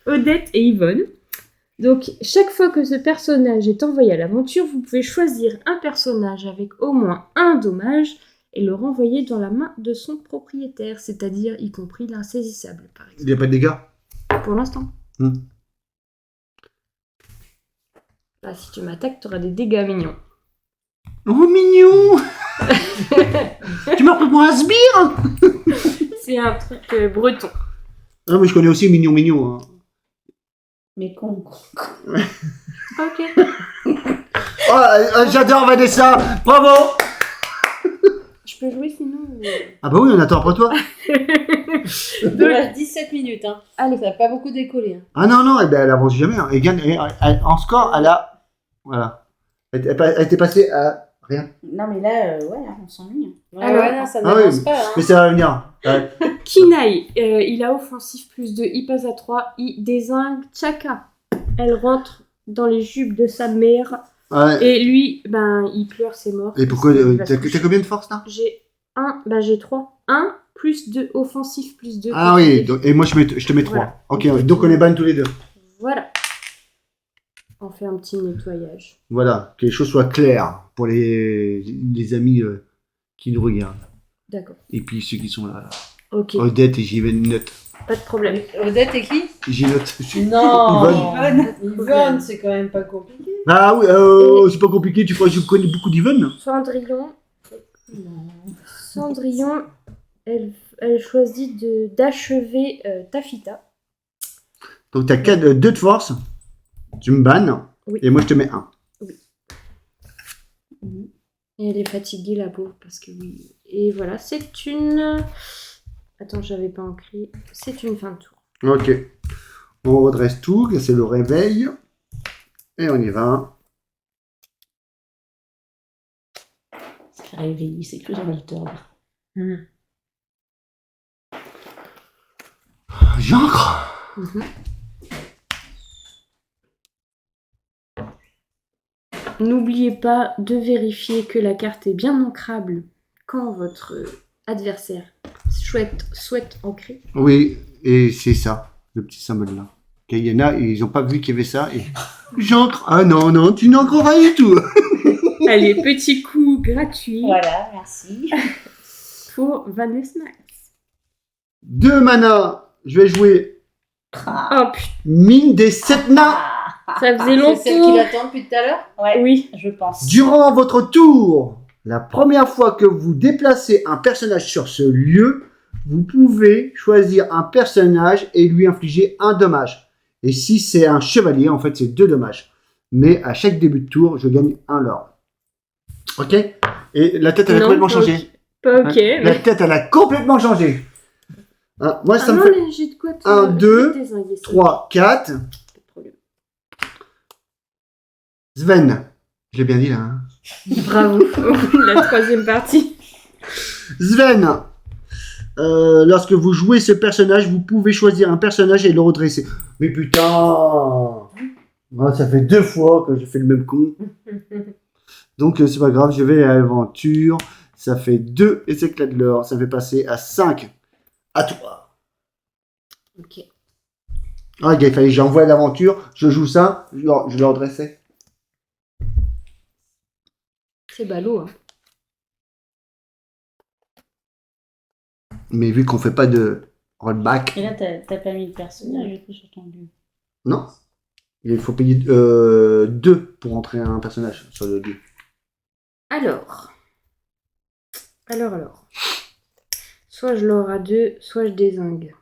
C: Odette et Yvonne. Donc, chaque fois que ce personnage est envoyé à l'aventure, vous pouvez choisir un personnage avec au moins un dommage et le renvoyer dans la main de son propriétaire, c'est-à-dire y compris l'insaisissable, par
A: Il
C: exemple.
A: n'y a pas de dégâts.
C: Pour l'instant.
A: Hmm.
C: Là, si tu m'attaques, tu auras des dégâts mignons.
A: Oh, mignon. Tu m'as pris pour un sbire.
C: C'est un truc breton.
A: Ah, mais je connais aussi Mignon. Hein.
B: Mais con.
C: Ok.
A: Oh, j'adore Vanessa. Bravo.
C: Je peux jouer sinon
A: Ah bah oui, on attend après toi.
D: Il reste 17 minutes. Hein.
C: Allez.
D: Ça n'a pas beaucoup décollé. Hein.
A: Ah non, eh ben, elle avance jamais. Hein. Elle gagne, en score, elle a... Voilà. Elle était passée à rien.
B: Non, mais là, ouais, on s'ennuie.
D: Ouais,
C: Alors-
D: ouais, non, ça
A: Ah
D: n'avance
A: oui,
D: pas. Hein.
A: Mais ça va venir. Ouais.
C: Kinaï, il a offensif +2, il passe à 3, il dézingue Chaka. Elle rentre dans les jupes de sa mère
A: Ouais.
C: et lui, ben, il pleure, c'est mort.
A: Et pourquoi
C: Il va se
A: t'as
C: coucher.
A: combien de force là?
C: J'ai 3. 1 +2, offensif +2.
A: Ah oui, donc, et moi je te mets 3.
C: Voilà.
A: Ok, donc on est ban tous les deux.
C: Voilà. On fait un petit nettoyage.
A: Voilà, que les choses soient claires pour les amis qui nous regardent.
C: D'accord.
A: Et puis ceux qui sont là.
C: Ok,
A: Odette et Ginette.
C: pas de problème.
D: Odette et qui?
A: Ginette.
D: Non,
A: Yvonne.
D: Yvonne, c'est quand même pas compliqué.
A: Ah oui, c'est pas compliqué, tu crois que je connais beaucoup d'Yvonne?
C: Cendrillon, elle choisit d'achever Tafita.
A: Donc t'as 2 de force, tu me bannes,
C: Oui.
A: et moi je te mets 1.
C: Et elle est fatiguée, la pauvre, parce que oui. Et voilà, c'est une... Attends, j'avais pas écrit. C'est une fin de tour.
A: Ok. On redresse tout, c'est le réveil. Et on y va.
B: C'est réveillé, c'est que dans l'octobre.
A: J'encre.
C: N'oubliez pas de vérifier que la carte est bien ancrable quand votre adversaire souhaite ancrer.
A: Oui, et c'est ça, le petit symbole là. Ok, il y en a, ils n'ont pas vu qu'il y avait ça. Et... J'encre. Ah non, tu n'encres pas du tout.
C: Allez, petit coup gratuit
B: Voilà, merci.
C: pour Vanessa.
A: 2 mana, je vais jouer
C: Oh putain,
A: mine des 7 nains.
C: ça faisait
D: C'est celle qui
C: longtemps.
D: l'attend depuis tout à l'heure.
B: Ouais,
C: Oui.
B: je pense.
A: Durant votre tour, la première fois que vous déplacez un personnage sur ce lieu, vous pouvez choisir un personnage et lui infliger un dommage. Et si c'est un chevalier, en fait, c'est 2 dommages. Mais à chaque début de tour, je gagne un lord. Ok? Et la tête, elle a
C: Non,
A: complètement
C: pas
A: changé.
C: ok. Pas ok.
A: La
C: mais-
A: tête, elle a complètement changé. Hein, moi, ça
C: Ah
A: me
C: non,
A: fait
C: mais j'ai de quoi te
A: 1, 2,
C: désinguer, ça.
A: 3, 4.
C: Pas de problème.
A: Sven. Je l'ai bien dit là. Hein.
C: Bravo. La troisième partie.
A: Sven. Lorsque vous jouez ce personnage, vous pouvez choisir un personnage et le redresser. Mais putain! Ah, ça fait 2 fois que je fais le même con. Donc c'est pas grave, je vais à l'aventure. Ça fait 2 et c'est de l'or. Ça fait passer à 5. À toi.
C: Ok.
A: Ah, il fallait que j'envoie l'aventure. Je joue ça, je le redressais.
C: C'est ballot, hein.
A: Mais vu qu'on fait pas de rollback,
B: Et là, t'as pas mis le personnage et tout sur ton lieu.
A: non. Il faut payer 2 pour entrer un personnage sur le lieu.
C: Alors. Soit je l'aurai à 2, soit je dézingue.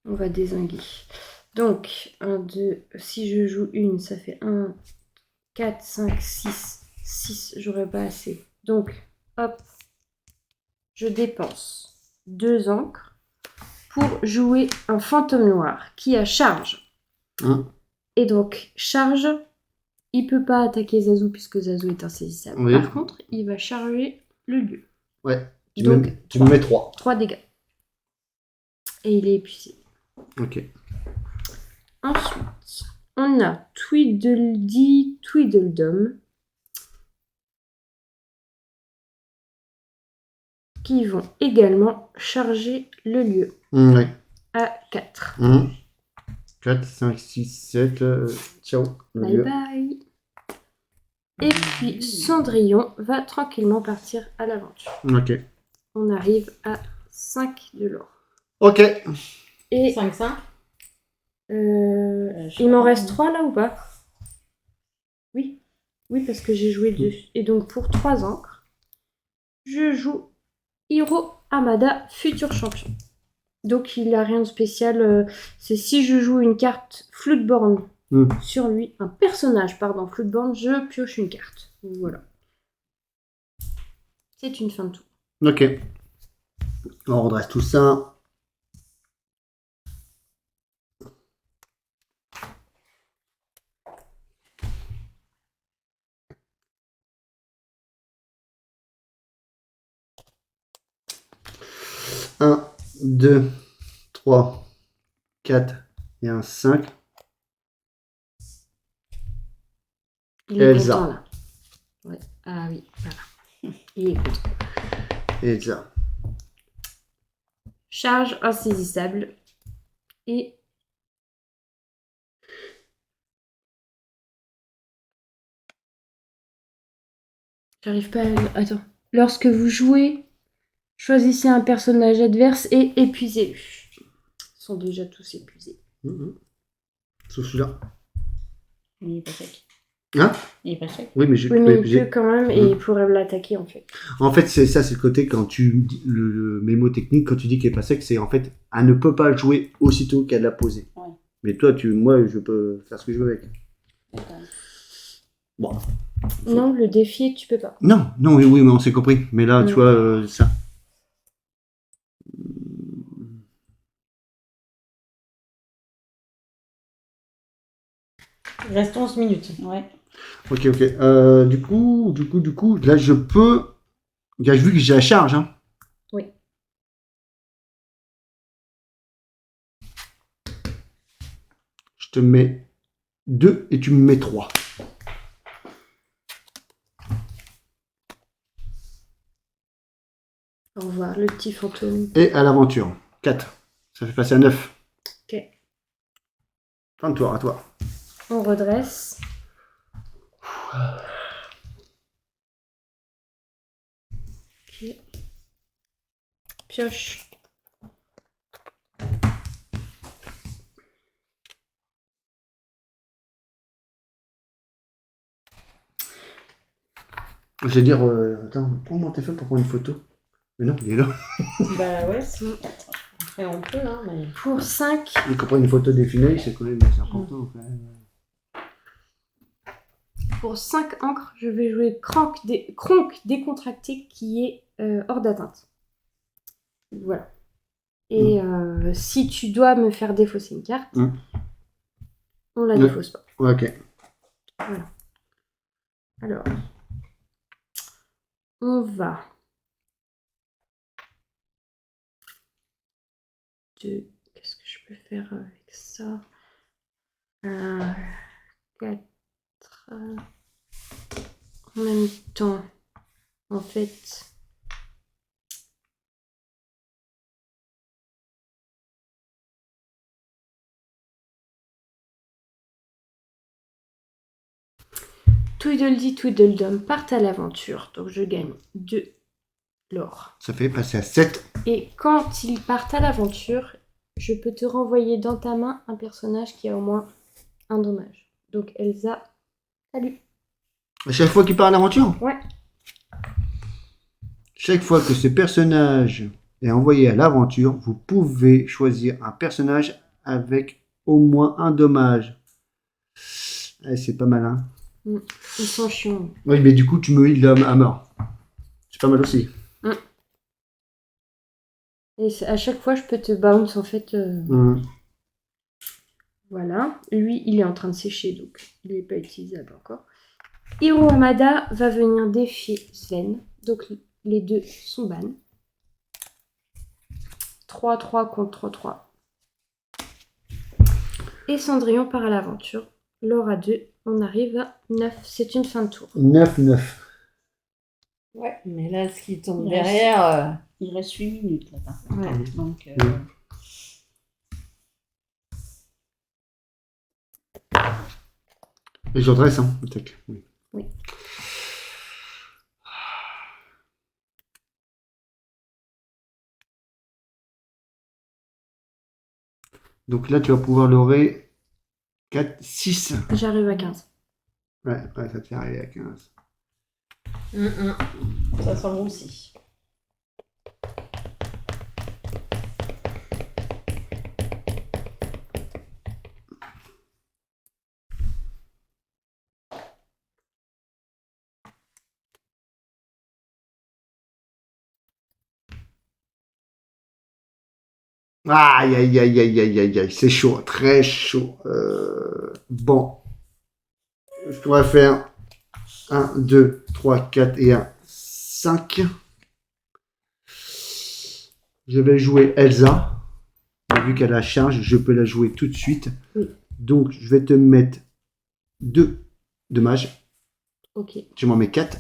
C: On va dézinguer. Donc, 1, 2, si je joue une, ça fait 1, 4, 5, 6. 6, j'aurais pas assez. Donc, hop, je dépense 2 encres pour jouer un fantôme noir qui a charge.
A: Hein.
C: Et donc, charge, il peut pas attaquer Zazu puisque Zazu est insaisissable.
A: Oui.
C: Par contre, il va charger le lieu.
A: Ouais. Tu
C: Donc,
A: me mets 3.
C: 3 dégâts. Et il est épuisé.
A: Ok.
C: Ensuite, on a Tweedledee, Tweedledum qui vont également charger le lieu
A: Ouais.
C: à 4.
A: 1, 4, 5, 6, 7. Ciao. le
C: Bye
A: lieu.
C: bye. Et puis Cendrillon va tranquillement partir à l'aventure.
A: Ok.
C: On arrive à 5 de l'or.
A: Ok.
C: Et
D: 5-5.
C: il m'en reste 3 là ou pas? Oui. Oui, parce que j'ai joué 2. Et donc pour 3 encres, je joue Hiro Hamada, futur champion. Donc il a rien de spécial. C'est si je joue une carte Floodborn sur lui, un personnage, pardon, Floodborn, je pioche une carte. Voilà. C'est une fin de tour.
A: Ok. On redresse tout ça. Un, 2, 3, 4 et un 5.
C: Il est
A: Elsa.
C: content là. Ouais. Ah oui, voilà. Il est content.
A: Elsa.
C: Charge insaisissable. Et j'arrive pas à... Attends. Lorsque vous jouez, choisissez un personnage adverse et épuisez-le. Ils sont déjà tous épuisés.
A: Sauf celui-là.
B: Il est pas sec.
A: Hein?
B: Il est pas sec.
A: Oui, mais je
C: Oui,
A: peux
C: mais il
A: épuiser.
C: peut quand même et il pourrait l'attaquer en fait.
A: En fait, c'est ça, c'est le côté quand tu dis le mémo technique, quand tu dis qu'il est pas sec, c'est en fait, elle ne peut pas le jouer aussitôt qu'elle l'a posé.
B: Ouais.
A: Mais toi, moi, je peux faire ce que je veux avec.
B: D'accord.
A: Bon.
C: Non, le défi, tu peux pas.
A: Non, oui, mais on s'est compris. Mais là, tu vois, ça.
D: Il reste 11 minutes.
B: Ouais.
A: Ok. Du coup, là, je peux. J'ai vu que j'ai la charge, hein.
C: Oui.
A: Je te mets 2 et tu me mets 3.
C: Au revoir, le petit fantôme.
A: Et à l'aventure. 4. Ça fait passer à 9.
C: Ok.
A: Fin de tour, à toi.
C: On redresse. Ok. Pioche.
A: Je vais dire, attends, prends mon téléphone pour prendre une photo. Mais non, il est là.
D: Bah ouais, après on peut, hein, mais...
C: Pour 5,
A: Il faut prendre une photo défilée, c'est quand même assez important. Quand même.
C: pour 5 encres, je vais jouer Kronk décontracté qui est hors d'atteinte. Voilà. Et si tu dois me faire défausser une carte, on la défausse pas.
A: Ouais, ok.
C: Voilà. Alors, on va qu'est-ce que je peux faire avec ça? 4 en même temps. En fait, Tweedledee Tweedledum partent à l'aventure. Donc je gagne 2 l'or.
A: Ça fait passer à 7.
C: Et quand ils partent à l'aventure, je peux te renvoyer dans ta main un personnage qui a au moins un dommage. Donc Elsa, salut.
A: À chaque fois qu'il part à l'aventure?
C: Ouais.
A: Chaque fois que ce personnage est envoyé à l'aventure, vous pouvez choisir un personnage avec au moins un dommage. C'est pas mal, hein?
C: Ils sont chiants.
A: Oui, mais du coup, tu me heal à mort. C'est pas mal aussi.
C: Et à chaque fois, je peux te bounce en fait. Voilà. Lui, il est en train de sécher, donc il n'est pas utilisable encore. Hiro Hamada va venir défier Sven. Donc les deux sont ban. 3-3 contre 3-3. Et Cendrillon part à l'aventure. L'or à 2. On arrive à 9. C'est une fin de tour.
A: 9-9.
D: Ouais, mais là, ce qui tombe
B: Il
D: derrière...
B: Il reste 8 minutes là, par contre.
D: Ouais.
B: Donc,
A: Et je redresse, hein, attaque. Oui.
C: Oui.
A: Donc là, tu vas pouvoir l'aurer 4, 6.
C: J'arrive à 15.
A: Ouais, ça te fait arriver à 15.
D: Ça sent bon aussi.
A: Aïe, aïe, aïe, aïe, aïe, aïe, aïe. C'est chaud, très chaud. Bon. Je pourrais faire 1, 2, 3, 4 et 1, 5. Je vais jouer Elsa. Vu qu'elle a la charge, je peux la jouer tout de suite.
C: Oui.
A: Donc, je vais te mettre 2 dommages.
C: Ok.
A: Tu m'en mets 4.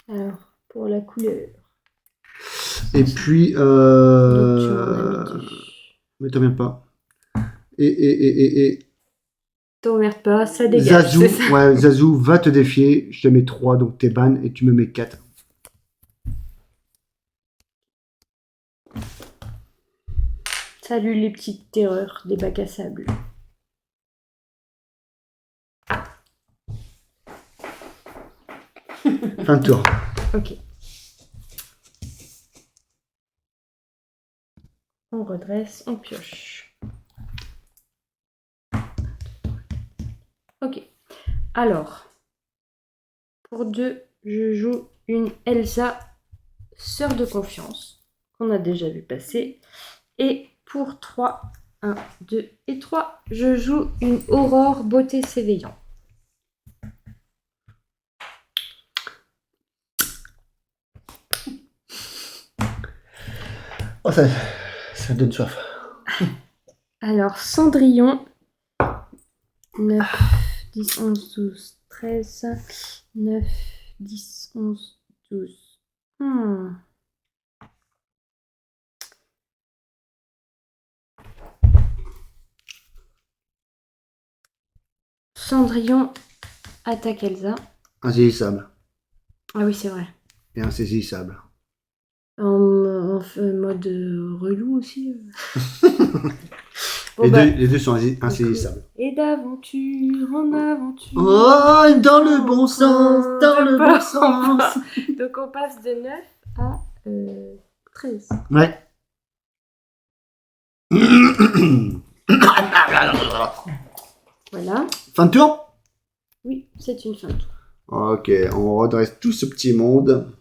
C: Alors, pour la couleur.
A: Et puis...
C: Donc, tu m'en as mis 2.
A: Mais t'en viens pas. Et
C: T'emmerdes pas, ça dégage.
A: Zazu,
C: c'est ça.
A: ouais, Zazu va te défier. Je te mets 3, donc t'es ban et tu me mets 4.
C: Salut les petites terreurs des bacs à sable.
A: Fin de tour.
C: Ok. On redresse, on pioche. Ok. Alors, pour 2, je joue une Elsa, sœur de confiance, qu'on a déjà vu passer. Et pour 3, 1, 2 et 3, je joue une Aurore, beauté s'éveillant.
A: Oh, ça donne soif.
C: Alors, Cendrillon, 9, 10, 11, 12, 13, 9, 10, 11, 12, Hmm. Cendrillon attaque Elsa.
A: Insaisissable.
C: Ah oui, c'est vrai.
A: Et insaisissable.
C: En mode relou aussi. Bon,
A: Les deux sont insaisissables.
C: Et d'aventure en aventure.
A: Oh, dans le bon sens, dans le bon sens.
C: Donc on passe de 9 à 13.
A: Ouais.
C: Voilà.
A: Fin de tour?
C: Oui, c'est une fin de tour.
A: Ok, on redresse tout ce petit monde.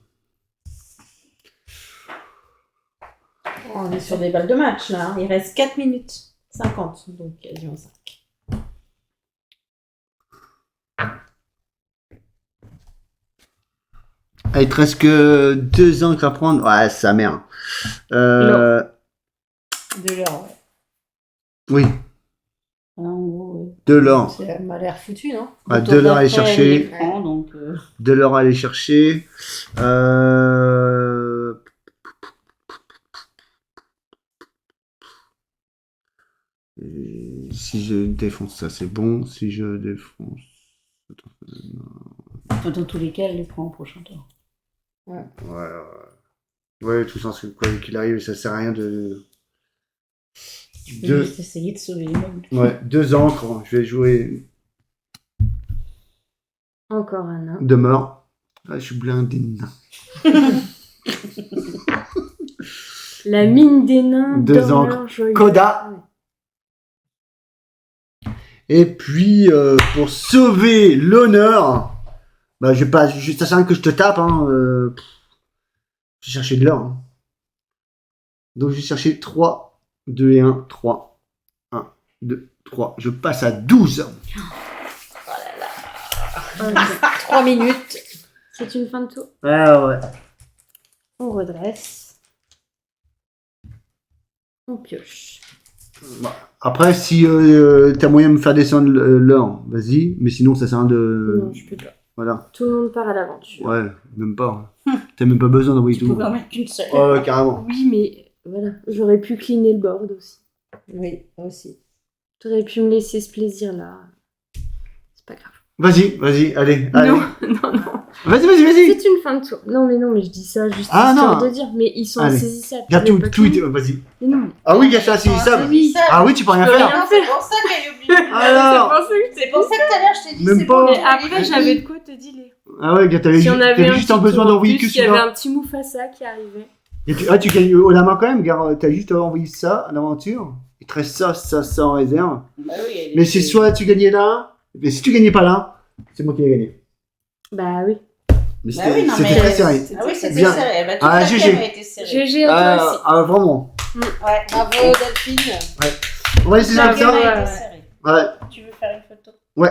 D: On est sur des balles de match là. Il reste 4 minutes 50, donc quasiment 5.
A: Il te reste que 2 encres à prendre. Ouais, sa mère.
D: De l'or, ouais.
A: Oui,
B: En gros, ouais.
A: de l'or.
D: Ça m'a l'air foutu, non?
A: Ouais,
B: Le tour
A: de l'or à aller
B: d'après,
A: chercher.
B: il les prend, donc,
A: De l'or à aller chercher. Et si je défonce ça, c'est bon. Si je défonce.
B: dans tous les cas, elle les prend au prochain tour.
A: Ouais, ouais, tout sens que quoi qu'il arrive, ça sert à rien de.
B: Tu peux juste essayer de sauver les meubles.
A: Ouais, 2 encres. Je vais jouer
C: Encore un nain.
A: de mort. Ah, je suis blindé de nains.
C: La mine des nains.
A: 2
C: dans
A: encres.
C: leur joyau.
A: Coda. Et puis, pour sauver l'honneur, bah, je vais pas. Ça sert à rien que je te tape. Hein, je vais chercher de l'or. Hein. Donc, je vais chercher 3, 2 et 1. 3, 1, 2, 3. Je passe à 12.
D: 3 minutes.
C: C'est une fin de tour.
A: Ah ouais.
C: On redresse. On pioche.
A: Après, si t'as moyen de me faire descendre l'or, vas-y. Mais sinon, ça sert à rien de.
C: Non, je peux pas.
A: Voilà.
C: Tout le monde part à l'aventure.
A: Ouais, même pas. T'as même pas besoin d'envoyer
B: Tu
A: tout.
B: peux en mettre qu'une seule.
A: Ouais, carrément.
C: Oui, mais voilà. J'aurais pu cleaner le board aussi.
D: Oui, aussi.
C: T'aurais pu me laisser ce plaisir-là. C'est pas grave.
A: Vas-y, allez.
C: Non, non, non.
A: Vas-y.
C: C'est une fin de tour. Non, mais je dis ça juste
A: Ah,
C: histoire
A: non.
C: de dire. Mais ils sont
A: Allez.
C: insaisissables.
A: Regarde
C: Tu veux
A: tout,
C: pas
A: tout,
C: cleaner
A: vas-y.
C: Mais non.
A: Ah oui, il y a ça, insaisissable.
C: Oui.
A: Ah oui, tu peux rien
C: peux
A: faire.
C: rien
D: C'est pour ça qu'elle est obligée.
A: Alors,
D: C'est pour ça que tout à l'heure je t'ai dit
A: Même
D: c'est
A: pas.
D: bon.
C: Mais après, j'avais de quoi te dealer.
A: ah ouais, gars,
C: Si on avait
A: t'avais
C: un
A: juste
C: petit
A: besoin
C: tour en
A: d'envoyer
C: plus,
A: que
C: il y avait
A: celui-là.
C: un petit Mufasa qui arrivait.
A: Ah, tu gagnes au la main quand même, gars. T'as juste envoyé ça à l'aventure. Il te reste ça en réserve.
B: Bah oui, elle
A: Mais
B: est-
A: c'est soit tu gagnais là, mais si tu gagnais pas là, c'est moi qui ai gagné.
C: Bah oui.
A: Mais
B: Bah oui, non,
A: c'était
B: mais-
A: très serré.
B: Ah oui, c'était
A: Bien.
B: serré. Bah, toute
A: Ah,
B: la
A: GG.
B: gamme a été serrée.
C: GG à toi aussi.
A: Vraiment.
D: Ouais, bravo Delphine.
A: On va essayer
B: La
A: comme
B: gamme
A: ça.
B: a été
C: Ouais.
B: serrée.
A: Ouais.
B: Tu veux faire une photo?
A: Ouais.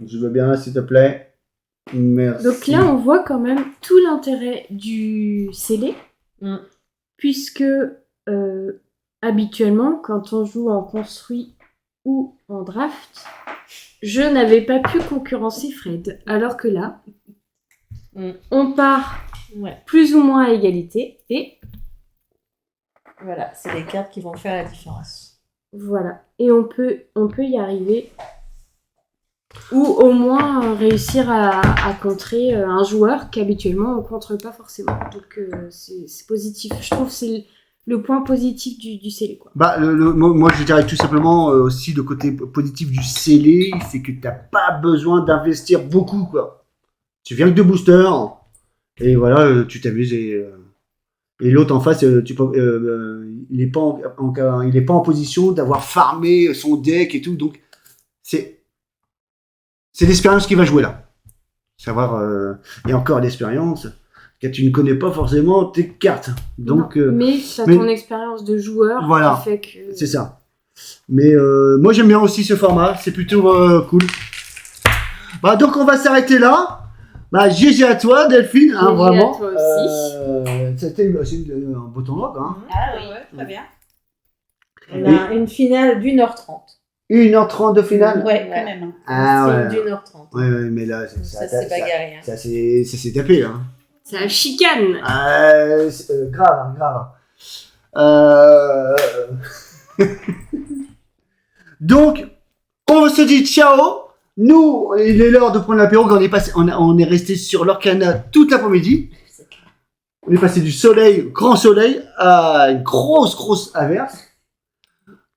A: Je veux bien, s'il te plaît. Merci.
C: Donc là, on voit quand même tout l'intérêt du scellé.
D: Mm.
C: Puisque habituellement, quand on joue en construit ou en draft, je n'avais pas pu concurrencer Fred. Alors que là, on part
D: Ouais.
C: plus ou moins à égalité. Et
D: Voilà, c'est les cartes qui vont faire la différence.
C: voilà. Et on peut y arriver. Ou au moins réussir à contrer un joueur qu'habituellement on ne contre pas forcément. Donc c'est positif. Je trouve que c'est le point positif du scellé, quoi.
A: Bah, moi, je dirais tout simplement aussi le côté positif du scellé, c'est que t'as pas besoin d'investir beaucoup, quoi. Tu viens que de boosters, et voilà, tu t'amuses et l'autre en face, il est pas il est pas en position d'avoir farmé son deck et tout, donc c'est l'expérience qui va jouer là. Savoir et encore l'expérience que tu ne connais pas forcément tes cartes, donc
C: Non, mais ça
A: mais-
C: ton expérience de joueur
A: Voilà.
C: qui fait que
A: c'est ça. Mais moi j'aime bien aussi ce format, c'est plutôt cool. Bah donc on va s'arrêter là. Bah GG à toi Delphine, hein,
C: GG à
A: vraiment.
C: toi aussi.
A: C'était un beau tournoi quoi. Hein.
B: Ah oui, très bien.
D: On a une finale d'1h30.
A: 1h30 de finale.
B: Ouais, quand même.
A: Ah
D: C'est
A: ouais.
D: d'1h30.
A: Ouais, mais là
D: Ça s'est bagarré. Hein.
A: ça s'est tapé là.
C: Ça chicane.
A: Grave, grave. Donc, on se dit ciao. Nous, il est l'heure de prendre l'apéro. On est resté sur l'Orcana toute l'après-midi. On est passé du soleil, grand soleil, à une grosse averse.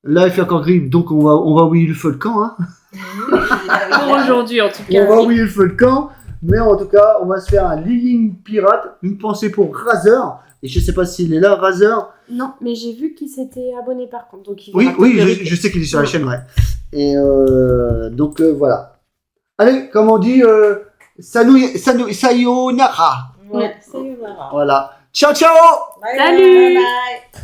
A: Là, il fait encore gris, donc on va oublier le feu de camp. Hein.
C: Pour aujourd'hui, en tout cas.
A: On va oublier le feu de camp. Mais en tout cas, on va se faire un Lilling Pirate. Une pensée pour Razer. Et je sais pas s'il est là, Razer.
C: Non, mais j'ai vu qu'il s'était abonné par contre. Donc il
A: Oui,
C: verra peut-être
A: je sais qu'il est sur la chaîne, ouais. Et donc voilà. Allez, comme on dit, sayonara.
D: Ouais, sayonara.
A: Voilà. Ciao, ciao.
D: Bye,
C: Salut.
D: bye, bye.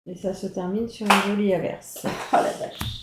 D: Et ça se termine sur une jolie averse. Oh la vache.